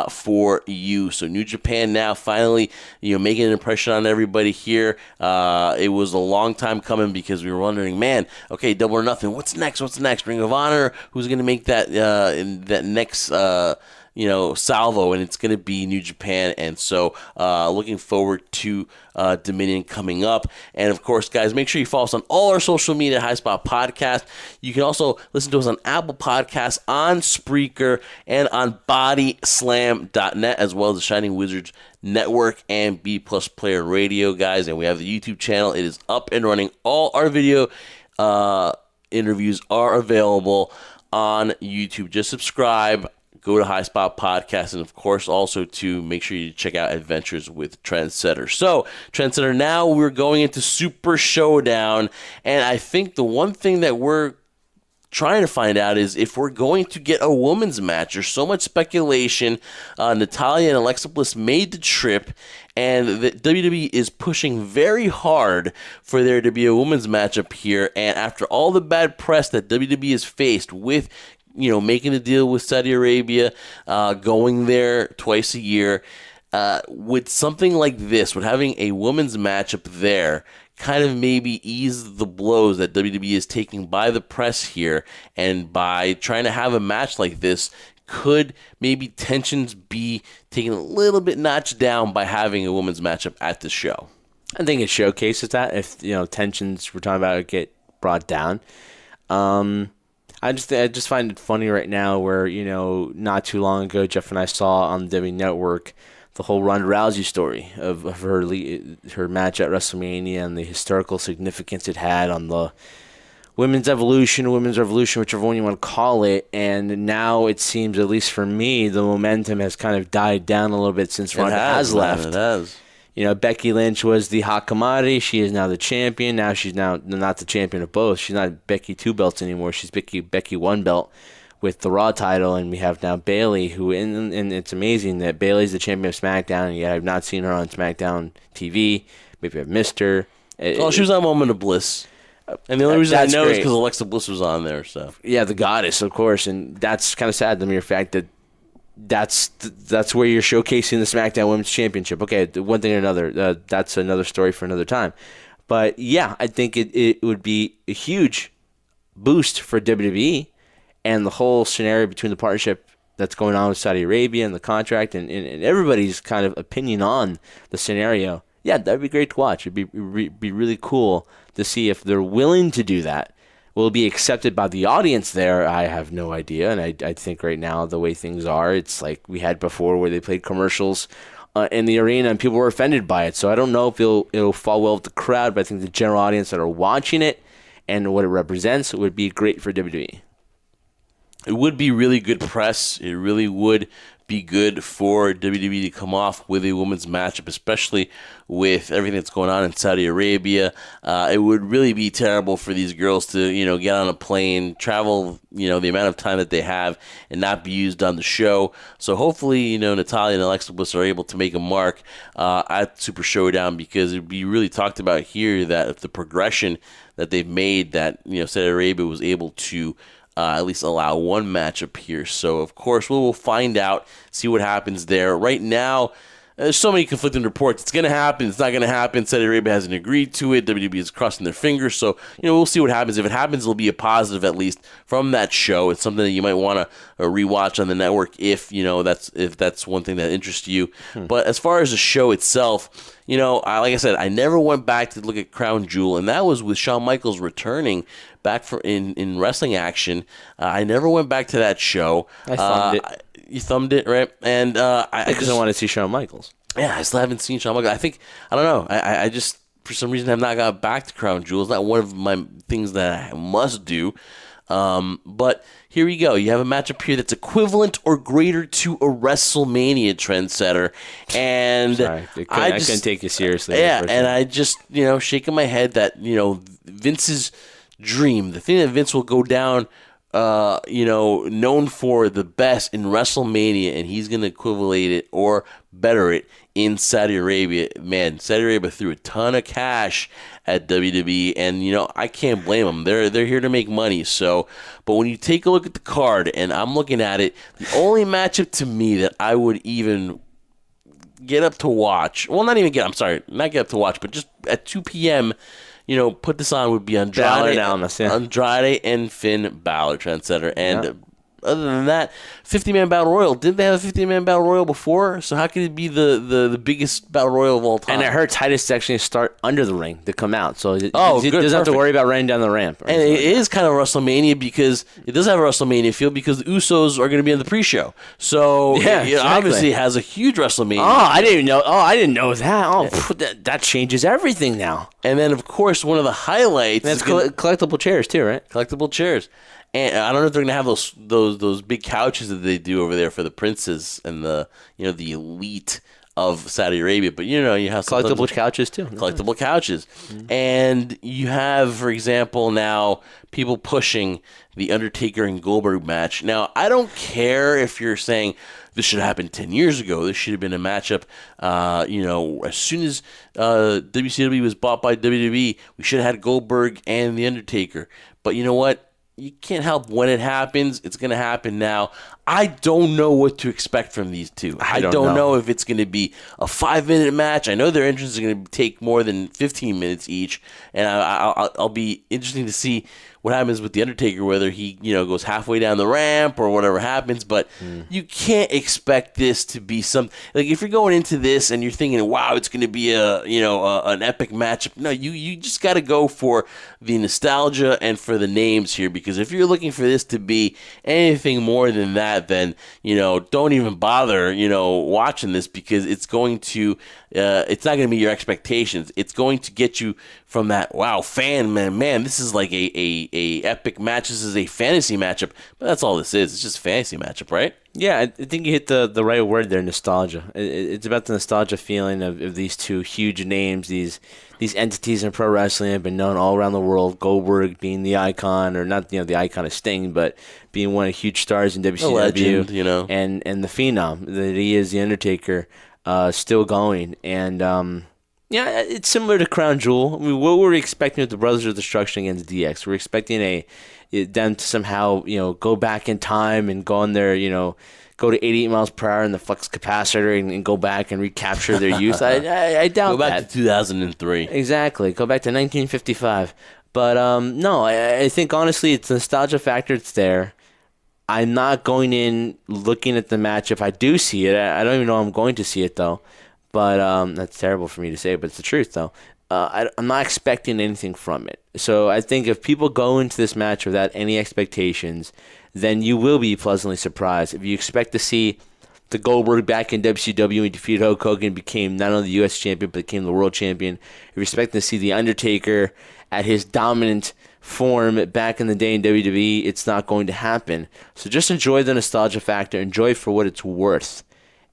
for you. So New Japan now finally, making an impression on everybody here. It was a long time coming because we were wondering, man, okay, Double or Nothing. What's next? Ring of Honor? Who's going to make that that next? Salvo, and it's going to be New Japan, and so looking forward to Dominion coming up. And of course, guys, make sure you follow us on all our social media at High Spot Podcast. You can also listen to us on Apple Podcasts, on Spreaker, and on BodySlam.net, as well as the Shining Wizards Network and B Plus Player Radio, guys. And we have the YouTube channel. It is up and running. All our video interviews are available on YouTube. Just subscribe. Go to High Spot Podcast, and of course also to make sure you check out Adventures with Trendsetter. So, Trendsetter, now we're going into Super Showdown, and I think the one thing that we're trying to find out is if we're going to get a women's match. There's so much speculation. Natalya and Alexa Bliss made the trip, and the WWE is pushing very hard for there to be a women's matchup here, and after all the bad press that WWE has faced with making a deal with Saudi Arabia, going there twice a year, with something like this, with having a women's matchup there, kind of maybe ease the blows that WWE is taking by the press here, and by trying to have a match like this, could maybe tensions be taken a little bit notched down by having a women's matchup at the show? I think it showcases that if tensions we're talking about get brought down. I just find it funny right now where not too long ago Jeff and I saw on the WWE Network the whole Ronda Rousey story of her match at WrestleMania and the historical significance it had on the women's revolution, whichever one you want to call it. And now it seems, at least for me, the momentum has kind of died down a little bit since Ronda has left. It has. Becky Lynch was the hot commodity. She is now the champion. Now she's not the champion of both. She's not Becky 2 belts anymore. She's Becky 1 belt with the Raw title. And we have now Bayley, who, and it's amazing that Bayley's the champion of SmackDown, and yet I've not seen her on SmackDown TV. Maybe I've missed her. She was on Moment of Bliss. And the only reason I know is because Alexa Bliss was on there. So yeah, the goddess, of course. And that's kind of sad, the mere fact that that's where you're showcasing the SmackDown Women's Championship. Okay, one thing or another, that's another story for another time. But yeah, I think it would be a huge boost for WWE and the whole scenario between the partnership that's going on with Saudi Arabia and the contract and everybody's kind of opinion on the scenario. Yeah, that'd be great to watch. It'd be really cool to see if they're willing to do that. Will it be accepted by the audience there? I have no idea. And I think right now, the way things are, it's like we had before where they played commercials in the arena and people were offended by it. So I don't know if it'll fall well with the crowd, but I think the general audience that are watching it and what it represents would be great for WWE. It would be really good press. It really would be good for WWE to come off with a women's matchup, especially with everything that's going on in Saudi Arabia. It would really be terrible for these girls to, get on a plane, travel, the amount of time that they have and not be used on the show. So hopefully, Natalya and Alexa Bliss are able to make a mark at Super Showdown, because it would be really talked about here that if the progression that they've made, that, Saudi Arabia was able to at least allow one matchup here. So, of course, we will find out, see what happens there. Right now, there's so many conflicting reports. It's going to happen. It's not going to happen. Saudi Arabia hasn't agreed to it. WWE is crossing their fingers. So, we'll see what happens. If it happens, it'll be a positive, at least, from that show. It's something that you might want to rewatch on the network if that's one thing that interests you. But as far as the show itself, like I said, I never went back to look at Crown Jewel, and that was with Shawn Michaels returning back in wrestling action. I never went back to that show. I thumbed it. You thumbed it, right? And I just want to see Shawn Michaels. Yeah, I still haven't seen Shawn Michaels. I don't know. I just, for some reason, have not got back to Crown Jewel. It's not one of my things that I must do. But here we go. You have a matchup here that's equivalent or greater to a WrestleMania, Trendsetter. And sorry, I couldn't take you seriously. Yeah, and I just, shaking my head that, Vince's dream, the thing that Vince will go down, known for the best in WrestleMania, and he's going to equivalate it or better it in Saudi Arabia. Man, Saudi Arabia threw a ton of cash at WWE, and I can't blame them. They're here to make money. So, but when you take a look at the card, and I'm looking at it, the only matchup to me that I would even get up to watch, well, not get up to watch, but just at 2 p.m., put this on would be Andrade and Finn Bálor, Trendsetter. And other than that, 50-man Battle Royal. Didn't they have a 50-man Battle Royal before? So how could it be the biggest Battle Royal of all time? And I heard Titus actually start under the ring to come out. So he doesn't have to worry about running down the ramp. And it is kind of WrestleMania because it does have a WrestleMania feel because the Usos are going to be in the pre-show. So it obviously has a huge WrestleMania. I didn't know that. That changes everything now. And then, of course, one of the highlights... And it's collectible chairs, too, right? Collectible chairs. And I don't know if they're gonna have those big couches that they do over there for the princes and the the elite of Saudi Arabia, but you have collectible couches too. Collectible couches, and you have, for example, now people pushing the Undertaker and Goldberg match. Now, I don't care if you're saying this should have happened 10 years ago. This should have been a matchup. As soon as WCW was bought by WWE, we should have had Goldberg and the Undertaker. But you know what? You can't help when it happens. It's going to happen now. I don't know what to expect from these two. I don't know if it's going to be a 5-minute match. I know their entrances are going to take more than 15 minutes each, and I'll be interesting to see what happens with the Undertaker, whether he goes halfway down the ramp or whatever happens. But you can't expect this to be something like if you're going into this and you're thinking, wow, it's going to be an epic matchup. No, you just got to go for the nostalgia and for the names here, because if you're looking for this to be anything more than that, then don't even bother watching this, because it's going to it's not going to meet your expectations. It's going to get you from that man, this is like a epic match. This is a fantasy matchup, but that's all this is. It's just a fantasy matchup, right? Yeah, I think you hit the right word there, nostalgia. It's about the nostalgia feeling of these two huge names. These entities in pro wrestling have been known all around the world. Goldberg being the icon, or not the icon of Sting, but being one of the huge stars in WCW. Legend, and the phenom that he is, the Undertaker, still going. And it's similar to Crown Jewel. I mean, what were we expecting with the Brothers of Destruction against DX? We're expecting them to somehow go back in time and go on their go to 88 miles per hour in the flux capacitor and go back and recapture their youth. I doubt that. Go back to 2003. Exactly. Go back to 1955. But no, I think honestly it's the nostalgia factor. It's there. I'm not going in looking at the match. If I do see it, I don't even know I'm going to see it though. But that's terrible for me to say, but it's the truth though. I'm not expecting anything from it. So I think if people go into this match without any expectations, then you will be pleasantly surprised. If you expect to see the Goldberg back in WCW and defeated Hulk Hogan, became not only the U.S. champion, but became the world champion. If you expect to see the Undertaker at his dominant form back in the day in WWE, it's not going to happen. So just enjoy the nostalgia factor. Enjoy it for what it's worth.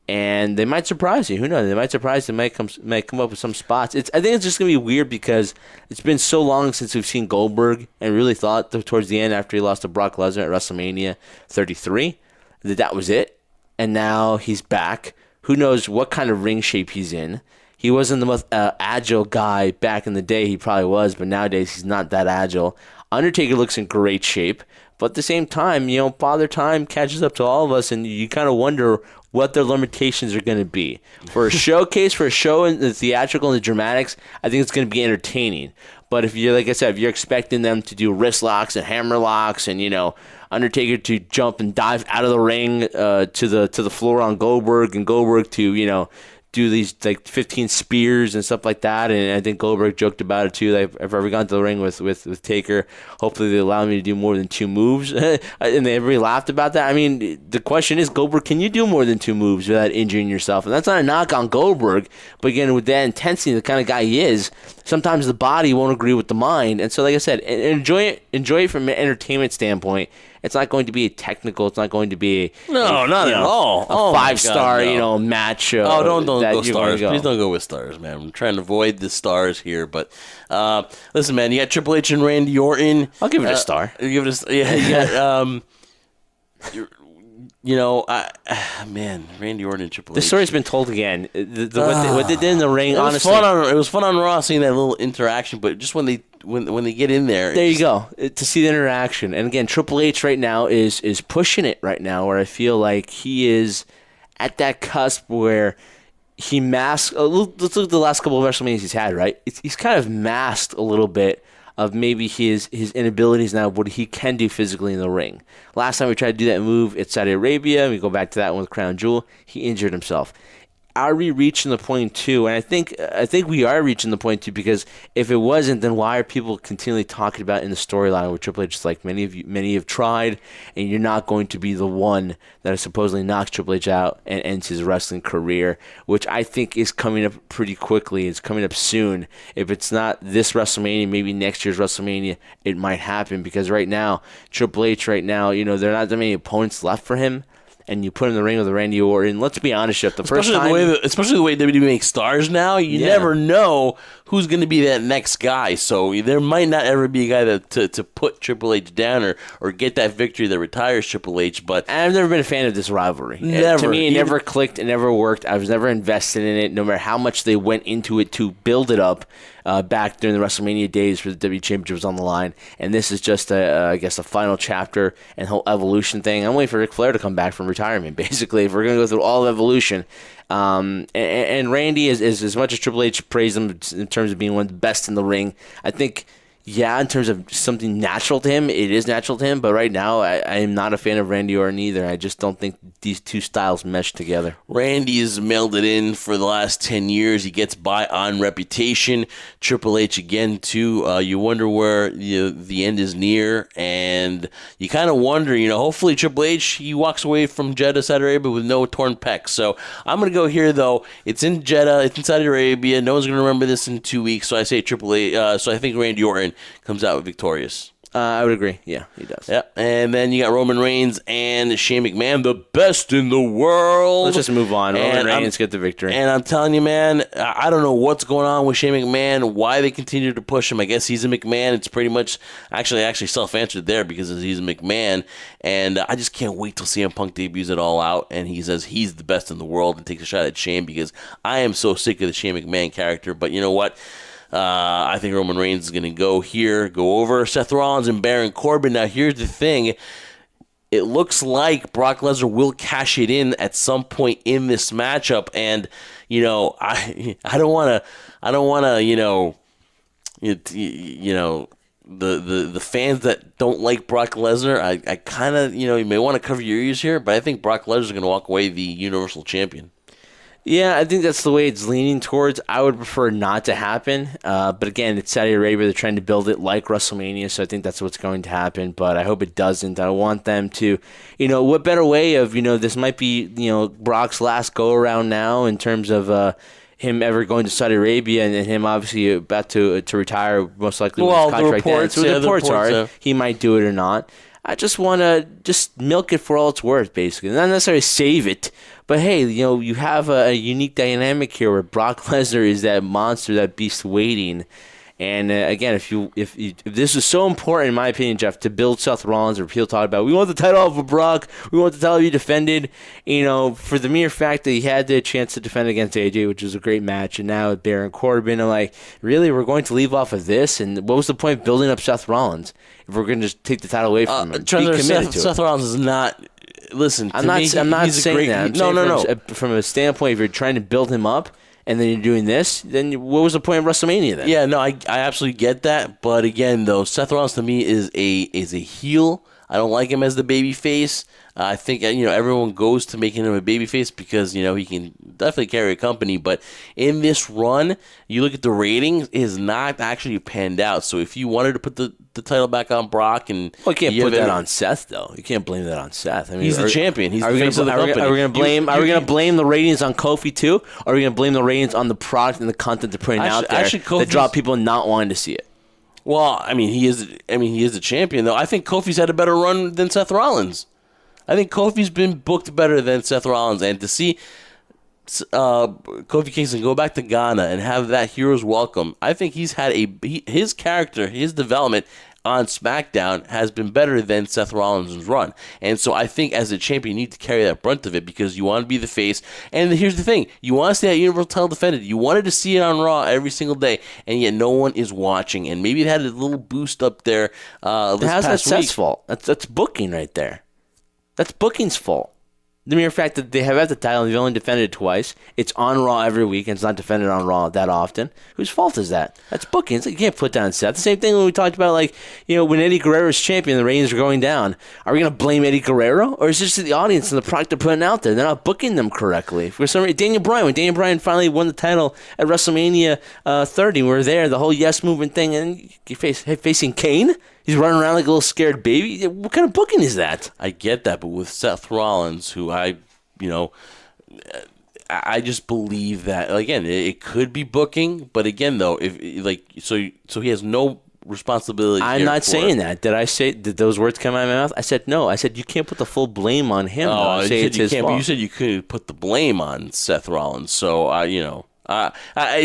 And they might surprise you. Who knows? They might surprise you. They might come up with some spots. I think it's just going to be weird because it's been so long since we've seen Goldberg, and really thought towards the end after he lost to Brock Lesnar at WrestleMania 33 that was it. And now he's back. Who knows what kind of ring shape he's in. He wasn't the most agile guy back in the day. He probably was, but nowadays he's not that agile. Undertaker looks in great shape. But at the same time, Father Time catches up to all of us, and you kind of wonder what their limitations are going to be. For a showcase, for a show in the theatrical and the dramatics, I think it's going to be entertaining. But if you're, like I said, if you're expecting them to do wrist locks and hammer locks and, Undertaker to jump and dive out of the ring to the floor on Goldberg, and Goldberg to, do these like 15 spears and stuff like that, and I think Goldberg joked about it too. Like, if I've ever gone to the ring with Taker, hopefully they allow me to do more than 2 moves, and everybody laughed about that. I mean, the question is, Goldberg, can you do more than 2 moves without injuring yourself? And that's not a knock on Goldberg, but again, with that intensity, the kind of guy he is, sometimes the body won't agree with the mind. And so, like I said, enjoy it from an entertainment standpoint. It's not going to be a technical. It's not going to be not at all. A 5-star, match. Don't go stars. Please don't go with stars, man. I'm trying to avoid the stars here. But listen, man, you got Triple H and Randy Orton. I'll give it a star. Give it a yeah. Man, Randy Orton and Triple H. The story's been told again. What they did in the ring, honestly. It was fun on Raw seeing that little interaction, but just when they get in there. There you go. To see the interaction. And again, Triple H right now is pushing it right now, where I feel like he is at that cusp where he masks. Let's look at the last couple of WrestleManias he's had, right? He's kind of masked a little bit of maybe his inabilities now, what he can do physically in the ring. Last time we tried to do that move at Saudi Arabia, we go back to that one with Crown Jewel, he injured himself. Are we reaching the point too? And I think we are reaching the point too, because if it wasn't, then why are people continually talking about in the storyline where Triple H is like, many have tried, and you're not going to be the one that supposedly knocks Triple H out and ends his wrestling career, which I think is coming up pretty quickly. It's coming up soon. If it's not this WrestleMania, maybe next year's WrestleMania, it might happen, because right now, Triple H there are not that many opponents left for him. And you put him in the ring with Randy Orton. Let's be honest, Jeff. Especially the way WWE makes stars now, you never know who's going to be that next guy. So there might not ever be a guy to put Triple H down or get that victory that retires Triple H. But I've never been a fan of this rivalry. Never. To me, it never clicked. It never worked. I was never invested in it, no matter how much they went into it to build it up. Back during the WrestleMania days where the WWE Championship was on the line. And this is just, a final chapter and whole evolution thing. I'm waiting for Ric Flair to come back from retirement, basically, if we're going to go through all of evolution. And Randy, is as much as Triple H praised him in terms of being one of the best in the ring, I think Yeah, in terms of something natural to him, it is natural to him. But right now, I am not a fan of Randy Orton either. I just don't think these two styles mesh together. Randy has mailed it in for the last 10 years. He gets by on reputation. Triple H again, too. You wonder where the end is near. And you kind of wonder, hopefully Triple H, he walks away from Jeddah, Saudi Arabia with no torn pecs. So I'm going to go here, though. It's in Jeddah. It's in Saudi Arabia. No one's going to remember this in 2 weeks. So I say Triple H. So I think Randy Orton comes out victorious. I would agree. Yeah, he does. Yeah, and then you got Roman Reigns and Shane McMahon, the best in the world. Let's just move on. Roman Reigns get the victory. And I'm telling you, man, I don't know what's going on with Shane McMahon, why they continue to push him. I guess he's a McMahon. It's pretty much actually self-answered there because he's a McMahon. And I just can't wait till CM Punk debuts it all out and he says he's the best in the world and takes a shot at Shane because I am so sick of the Shane McMahon character. But you know what? I think Roman Reigns is going to go over Seth Rollins and Baron Corbin. Now, here's the thing. It looks like Brock Lesnar will cash it in at some point in this matchup. And, I don't want to, the fans that don't like Brock Lesnar, I kind of, you may want to cover your ears here, but I think Brock Lesnar is going to walk away the Universal Champion. Yeah, I think that's the way it's leaning towards. I would prefer not to happen. But again, it's Saudi Arabia. They're trying to build it like WrestleMania, so I think that's what's going to happen. But I hope it doesn't. I want them to, what better way of, this might be, Brock's last go-around now in terms of him ever going to Saudi Arabia and him obviously about to retire, most likely with his contract ends. So the reports are he might do it or not. I just want to just milk it for all it's worth, basically. Not necessarily save it, but hey, you have a unique dynamic here where Brock Lesnar is that monster, that beast waiting. And again, if this is so important, in my opinion, Jeff, to build Seth Rollins, or people talk about, we want the title off of Brock, we want the title to be defended, for the mere fact that he had the chance to defend against AJ, which was a great match, and now with Baron Corbin, I'm like, really, we're going to leave off of this? And what was the point of building up Seth Rollins if we're going to just take the title away from him? Be committed to it. Seth Rollins is not. Listen, I'm not saying that. No. From a standpoint, if you're trying to build him up, and then you're doing this, then what was the point of WrestleMania then? Yeah, no, I absolutely get that. But again, though, Seth Rollins to me is a heel. I don't like him as the baby face. I think everyone goes to making him a babyface because he can definitely carry a company. But in this run, you look at the ratings, it is not actually panned out. So if you wanted to put the title back on Brock, and you can't put that on Seth though. You can't blame that on Seth. I mean, he's the champion. He's the face of the company. Are we going to blame the ratings on Kofi too? Or are we going to blame the ratings on the product and the content they're putting out there that draw people not wanting to see it? Well, he is the champion though. I think Kofi's had a better run than Seth Rollins. I think Kofi's been booked better than Seth Rollins, and to see Kofi Kingston go back to Ghana and have that hero's welcome, I think he's had his character, his development on SmackDown has been better than Seth Rollins' run. And so I think as a champion, you need to carry that brunt of it because you want to be the face. And here's the thing. You want to see that Universal title defended. You wanted to see it on Raw every single day, and yet no one is watching. And maybe it had a little boost up there this past week. How's that Seth's fault? That's booking right there. That's booking's fault. The mere fact that they have had the title and they've only defended it twice. It's on Raw every week and it's not defended on Raw that often. Whose fault is that? That's booking. You can't put down Seth. The same thing when we talked about, when Eddie Guerrero's champion, the ratings are going down. Are we going to blame Eddie Guerrero? Or is it just the audience and the product they're putting out there? They're not booking them correctly. For some reason, when Daniel Bryan finally won the title at WrestleMania 30, we were there, the whole yes movement thing, and you're facing Kane? He's running around like a little scared baby. What kind of booking is that? I get that, but with Seth Rollins, who I just believe that again, it could be booking, but again, though, so he has no responsibility. I'm not saying that. Did those words come out of my mouth? I said no. I said you can't put the full blame on him. Oh, it's his fault. But you said you could put the blame on Seth Rollins. So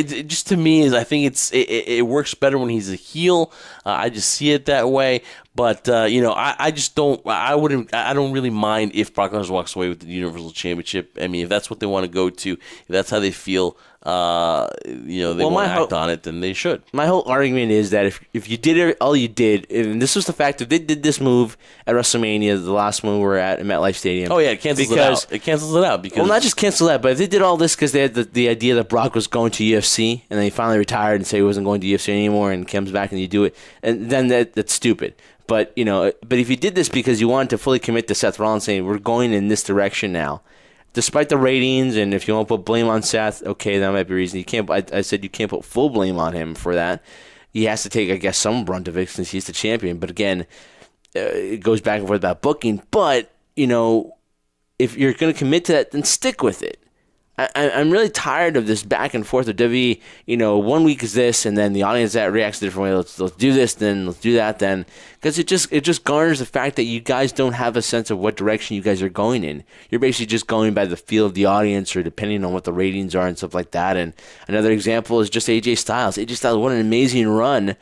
just to me I think it works better when he's a heel. I just see it that way. But I just don't. I don't really mind if Brock Lesnar walks away with the Universal Championship. I mean, if that's what they want to go to, if that's how they feel, they want to act on it, then they should. My whole argument is that if you did all you did, and this was the fact that they did this move at WrestleMania, the last one we were at MetLife Stadium. Oh yeah, it cancels it out. It cancels it out because not just cancel that, but if they did all this because they had the idea that Brock was going to UFC and then he finally retired and said he wasn't going to UFC anymore and comes back and you do it, and then that's stupid. But if you did this because you wanted to fully commit to Seth Rollins saying we're going in this direction now, despite the ratings, and if you want to put blame on Seth, okay, that might be a reason. You can't. I said you can't put full blame on him for that. He has to take, I guess, some brunt of it since he's the champion. But again, it goes back and forth about booking. But if you're going to commit to that, then stick with it. I'm really tired of this back and forth of WWE. 1 week is this, and then the audience that reacts a different way. Let's do this, then let's do that, then, because it just garners the fact that you guys don't have a sense of what direction you guys are going in. You're basically just going by the feel of the audience, or depending on what the ratings are and stuff like that. And another example is just AJ Styles. AJ Styles, what an amazing run,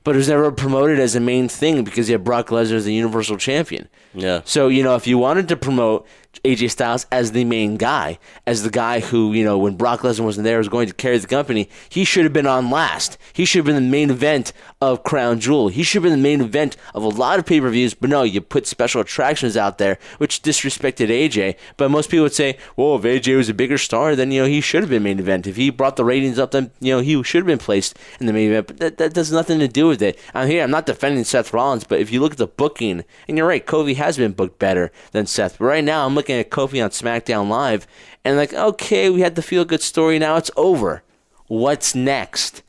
but it was never promoted as a main thing because you had Brock Lesnar as the Universal Champion. Yeah. So, if you wanted to promote AJ Styles as the main guy, as the guy who, when Brock Lesnar wasn't there, was going to carry the company, he should have been on last. He should have been the main event of Crown Jewel. He should have been the main event of a lot of pay-per-views, but no, you put special attractions out there, which disrespected AJ. But most people would say, well, if AJ was a bigger star, then, he should have been main event. If he brought the ratings up, then, he should have been placed in the main event. But that has nothing to do with it. I'm not defending Seth Rollins, but if you look at the booking, and you're right, Kofi has been booked better than Seth. But right now, I'm looking at Kofi on SmackDown Live, and okay, we had the feel-good story, now it's over. What's next?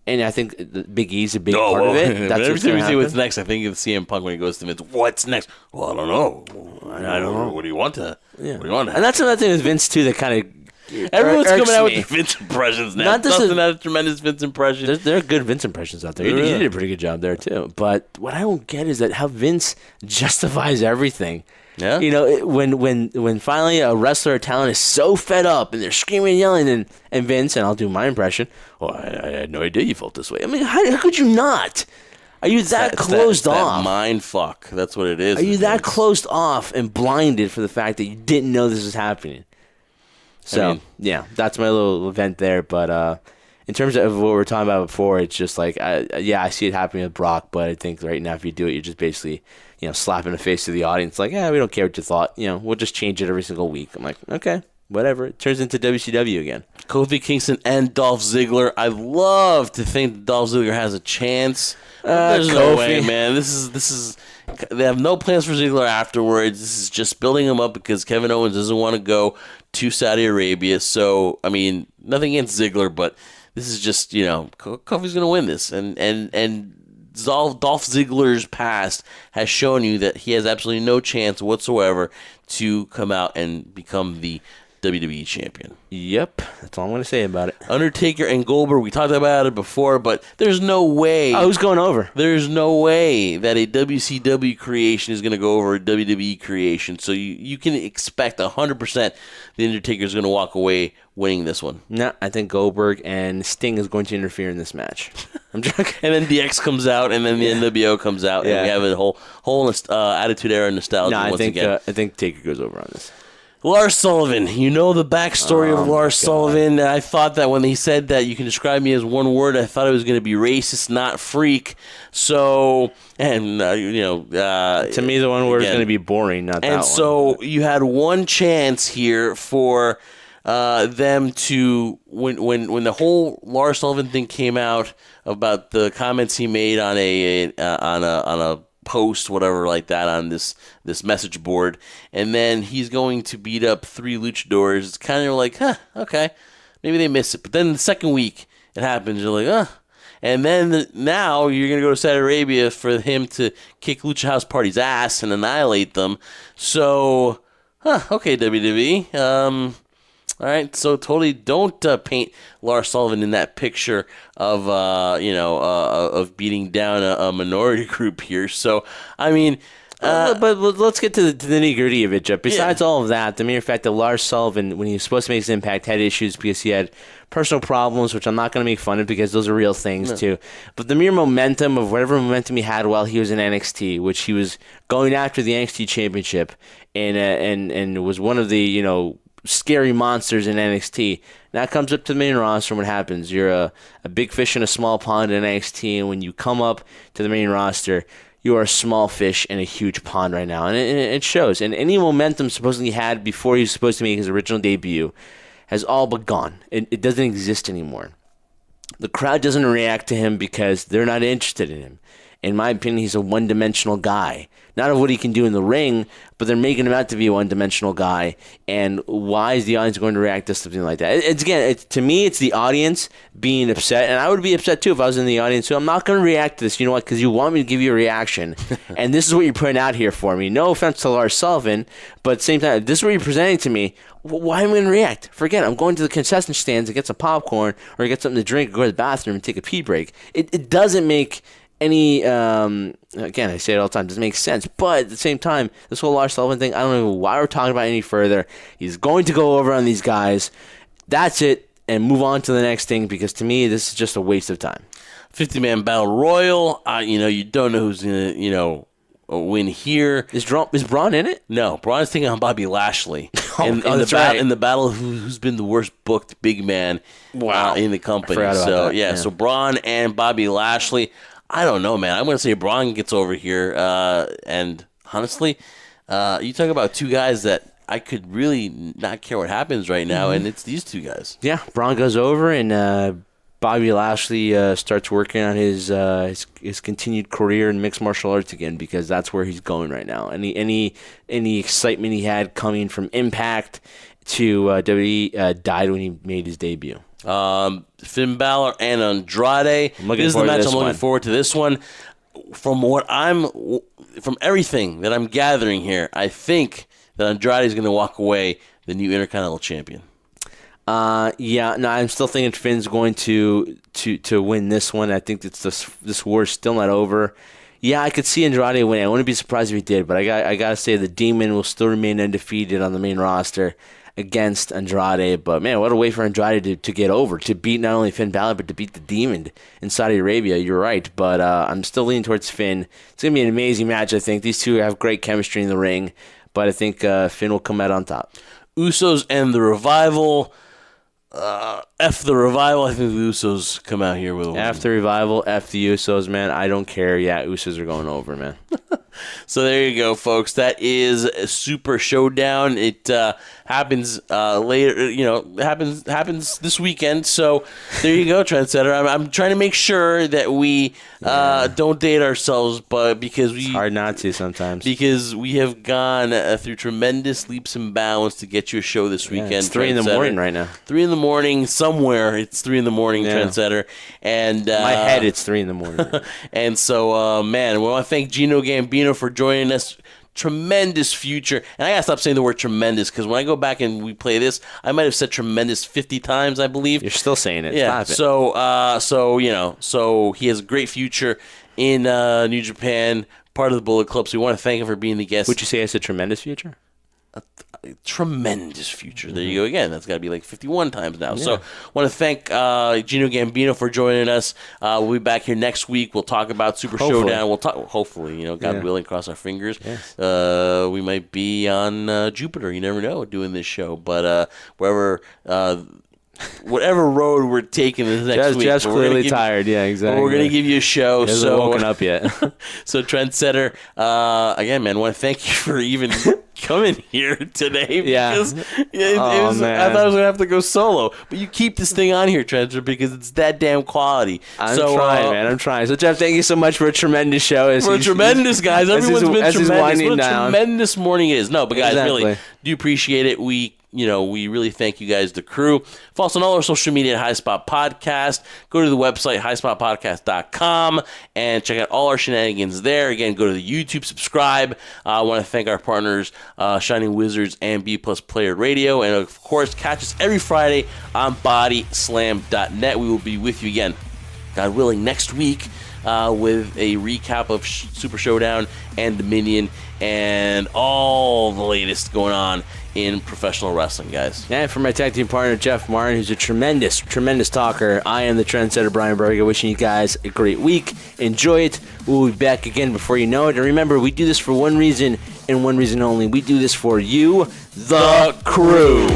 And I think Big E's a big part of it. That's every time you say what's next, I think of CM Punk when he goes to Vince. What's next? Well, I don't know. I don't know. What do you want to? Yeah. What do you want to? And that's another thing with Vince too that kind of. Everyone's coming out with the Vince impressions now. Dustin had a tremendous Vince impression. There are good Vince impressions out there. He did a pretty good job there too. But what I don't get is that how Vince justifies everything. Yeah. When finally a wrestler or talent is so fed up and they're screaming and yelling and Vince, and I'll do my impression, well, I had no idea you felt this way. I mean, how could you not? Are you that closed off? That mind fuck. That's what it is. Are you that closed off and blinded for the fact that you didn't know this was happening? So, yeah, that's my little event there. But in terms of what we were talking about before, it's just like, I see it happening with Brock, but I think right now if you do it, you're just basically, slapping the face to the audience like, we don't care what you thought. We'll just change it every single week. I'm like, okay, whatever. It turns into WCW again. Kofi Kingston and Dolph Ziggler. I love to think that Dolph Ziggler has a chance. There's no way, man. This is. They have no plans for Ziggler afterwards. This is just building him up because Kevin Owens doesn't want to go to Saudi Arabia. So, I mean, nothing against Ziggler, but this is just, Kofi's going to win this. And Dolph Ziggler's past has shown you that he has absolutely no chance whatsoever to come out and become the WWE champion. Yep, that's all I'm going to say about it. Undertaker and Goldberg, we talked about it before, but there's no way. Oh, who's going over? There's no way that a WCW creation is going to go over a WWE creation. So you can expect 100% the Undertaker is going to walk away winning this one. No, I think Goldberg and Sting is going to interfere in this match. I'm joking. And then DX comes out, and then the NWO comes out, and we have a whole Attitude Era nostalgia once again. I think Taker goes over on this. Lars Sullivan, the backstory of Lars Sullivan. I thought that when he said that you can describe me as one word, I thought it was going to be racist, not freak. So, and to me, the one word is going to be boring, not that one. And so you had one chance here for them to when the whole Lars Sullivan thing came out about the comments he made on a post, whatever like that, on this message board, and then he's going to beat up 3 luchadors. It's kind of like, okay, maybe they miss it. But then the second week it happens, you're like, and then now you're going to go to Saudi Arabia for him to kick Lucha House Party's ass and annihilate them. So, okay, WWE. All right, so totally don't paint Lars Sullivan in that picture of of beating down a minority group here. So I mean, But let's get to the nitty-gritty of it, Jeff. Besides all of that, the mere fact that Lars Sullivan, when he was supposed to make his impact, had issues because he had personal problems, which I'm not going to make fun of because those are real things too. But the mere momentum of whatever momentum he had while he was in NXT, which he was going after the NXT championship and was one of the, scary monsters in NXT. Now comes up to the main roster, and what happens? You're a big fish in a small pond in NXT, and when you come up to the main roster, you are a small fish in a huge pond right now. And it shows. And any momentum supposedly he had before he was supposed to make his original debut has all but gone. It doesn't exist anymore. The crowd doesn't react to him because they're not interested in him. In my opinion, he's a one-dimensional guy. Not of what he can do in the ring, but they're making him out to be a one-dimensional guy. And why is the audience going to react to something like that? To me, it's the audience being upset. And I would be upset, too, if I was in the audience. So I'm not going to react to this. You know what? Because you want me to give you a reaction. And this is what you're putting out here for me. No offense to Lars Sullivan, but at the same time, this is what you're presenting to me. Why am I going to react? Forget it. I'm going to the concession stands to get some popcorn or get something to drink or go to the bathroom and take a pee break. It doesn't make any, again, I say it all the time, doesn't make sense. But at the same time, this whole Lars Sullivan thing, I don't know why we're talking about it any further. He's going to go over on these guys. That's it. And move on to the next thing, because to me, this is just a waste of time. 50-man battle royal. You don't know who's going to, win here. Is Braun in it? No, Braun is taking on Bobby Lashley. in the battle who's been the worst booked big man in the company. So Braun and Bobby Lashley. I don't know, man. I'm going to say Braun gets over here. And honestly, you talk about two guys that I could really not care what happens right now, and it's these two guys. Yeah, Braun goes over, and Bobby Lashley starts working on his continued career in mixed martial arts again, because that's where he's going right now. Any excitement he had coming from Impact to WWE died when he made his debut. Finn Balor and Andrade. This is the match I'm looking forward to. This one, from everything that I'm gathering here, I think that Andrade is going to walk away the new Intercontinental Champion. I'm still thinking Finn's going to win this one. I think this war is still not over. Yeah, I could see Andrade winning. I wouldn't be surprised if he did, but I gotta say the Demon will still remain undefeated on the main roster against Andrade. But man, what a way for Andrade to get over, to beat not only Finn Balor but to beat the Demon in Saudi Arabia. You're right, but I'm still leaning towards Finn. It's gonna be an amazing match. I think these two have great chemistry in the ring, but I think Finn will come out on top. Usos and the Revival. F the Revival. I think the Usos come out here with a win. F the Revival, F the Usos, man. I don't care. Yeah, Usos are going over, man. So there you go, folks. That is a Super Showdown. It happens later. Happens this weekend. So there you go, Trendsetter. I'm trying to make sure that we don't date ourselves, but it's hard not to sometimes, because we have gone through tremendous leaps and bounds to get you a show this weekend. It's 3 in the morning right now. 3 in the morning somewhere. It's 3 in the morning, Trendsetter. And my head, it's 3 in the morning. And so, man, we want to thank Gino Gambino for joining us. Tremendous future. And I gotta stop saying the word tremendous, because when I go back and we play this, I might have said tremendous 50 times, I believe. You're still saying it. Yeah. Stop it. So he has a great future in New Japan, part of the Bullet Club. So we want to thank him for being the guest. Would you say it's a tremendous future? Tremendous future. There you go again. That's got to be like 51 times now. Yeah. So I want to thank Gino Gambino for joining us. We'll be back here next week. We'll talk about Super Showdown. We'll talk, hopefully, God willing, cross our fingers. Yes. We might be on Jupiter. You never know doing this show. But whatever road we're taking this next week. Jeff's clearly tired. Yeah, exactly. We're going to give you a show. He hasn't woken up yet. So Trendsetter, again, man, I want to thank you for even coming here today. Because I thought I was going to have to go solo. But you keep this thing on here, Trendsetter, because it's that damn quality. I'm trying, man. I'm trying. So, Jeff, thank you so much for a tremendous show. We're tremendous, guys. Everyone's been tremendous. What a tremendous morning it is. No, but guys, really, do appreciate it. We really thank you guys, the crew. Follow us on all our social media at High Spot Podcast. Go to the website, highspotpodcast.com, and check out all our shenanigans there. Again, go to the YouTube, subscribe. I want to thank our partners, Shining Wizards and B Plus Player Radio. And, of course, catch us every Friday on bodyslam.net. We will be with you again, God willing, next week with a recap of Super Showdown and Dominion and all the latest going on in professional wrestling, guys. And for my tag team partner, Jeff Martin, who's a tremendous, tremendous talker, I am the trendsetter, Brian Berger, wishing you guys a great week. Enjoy it. We'll be back again before you know it. And remember, we do this for one reason and one reason only. We do this for you, the crew.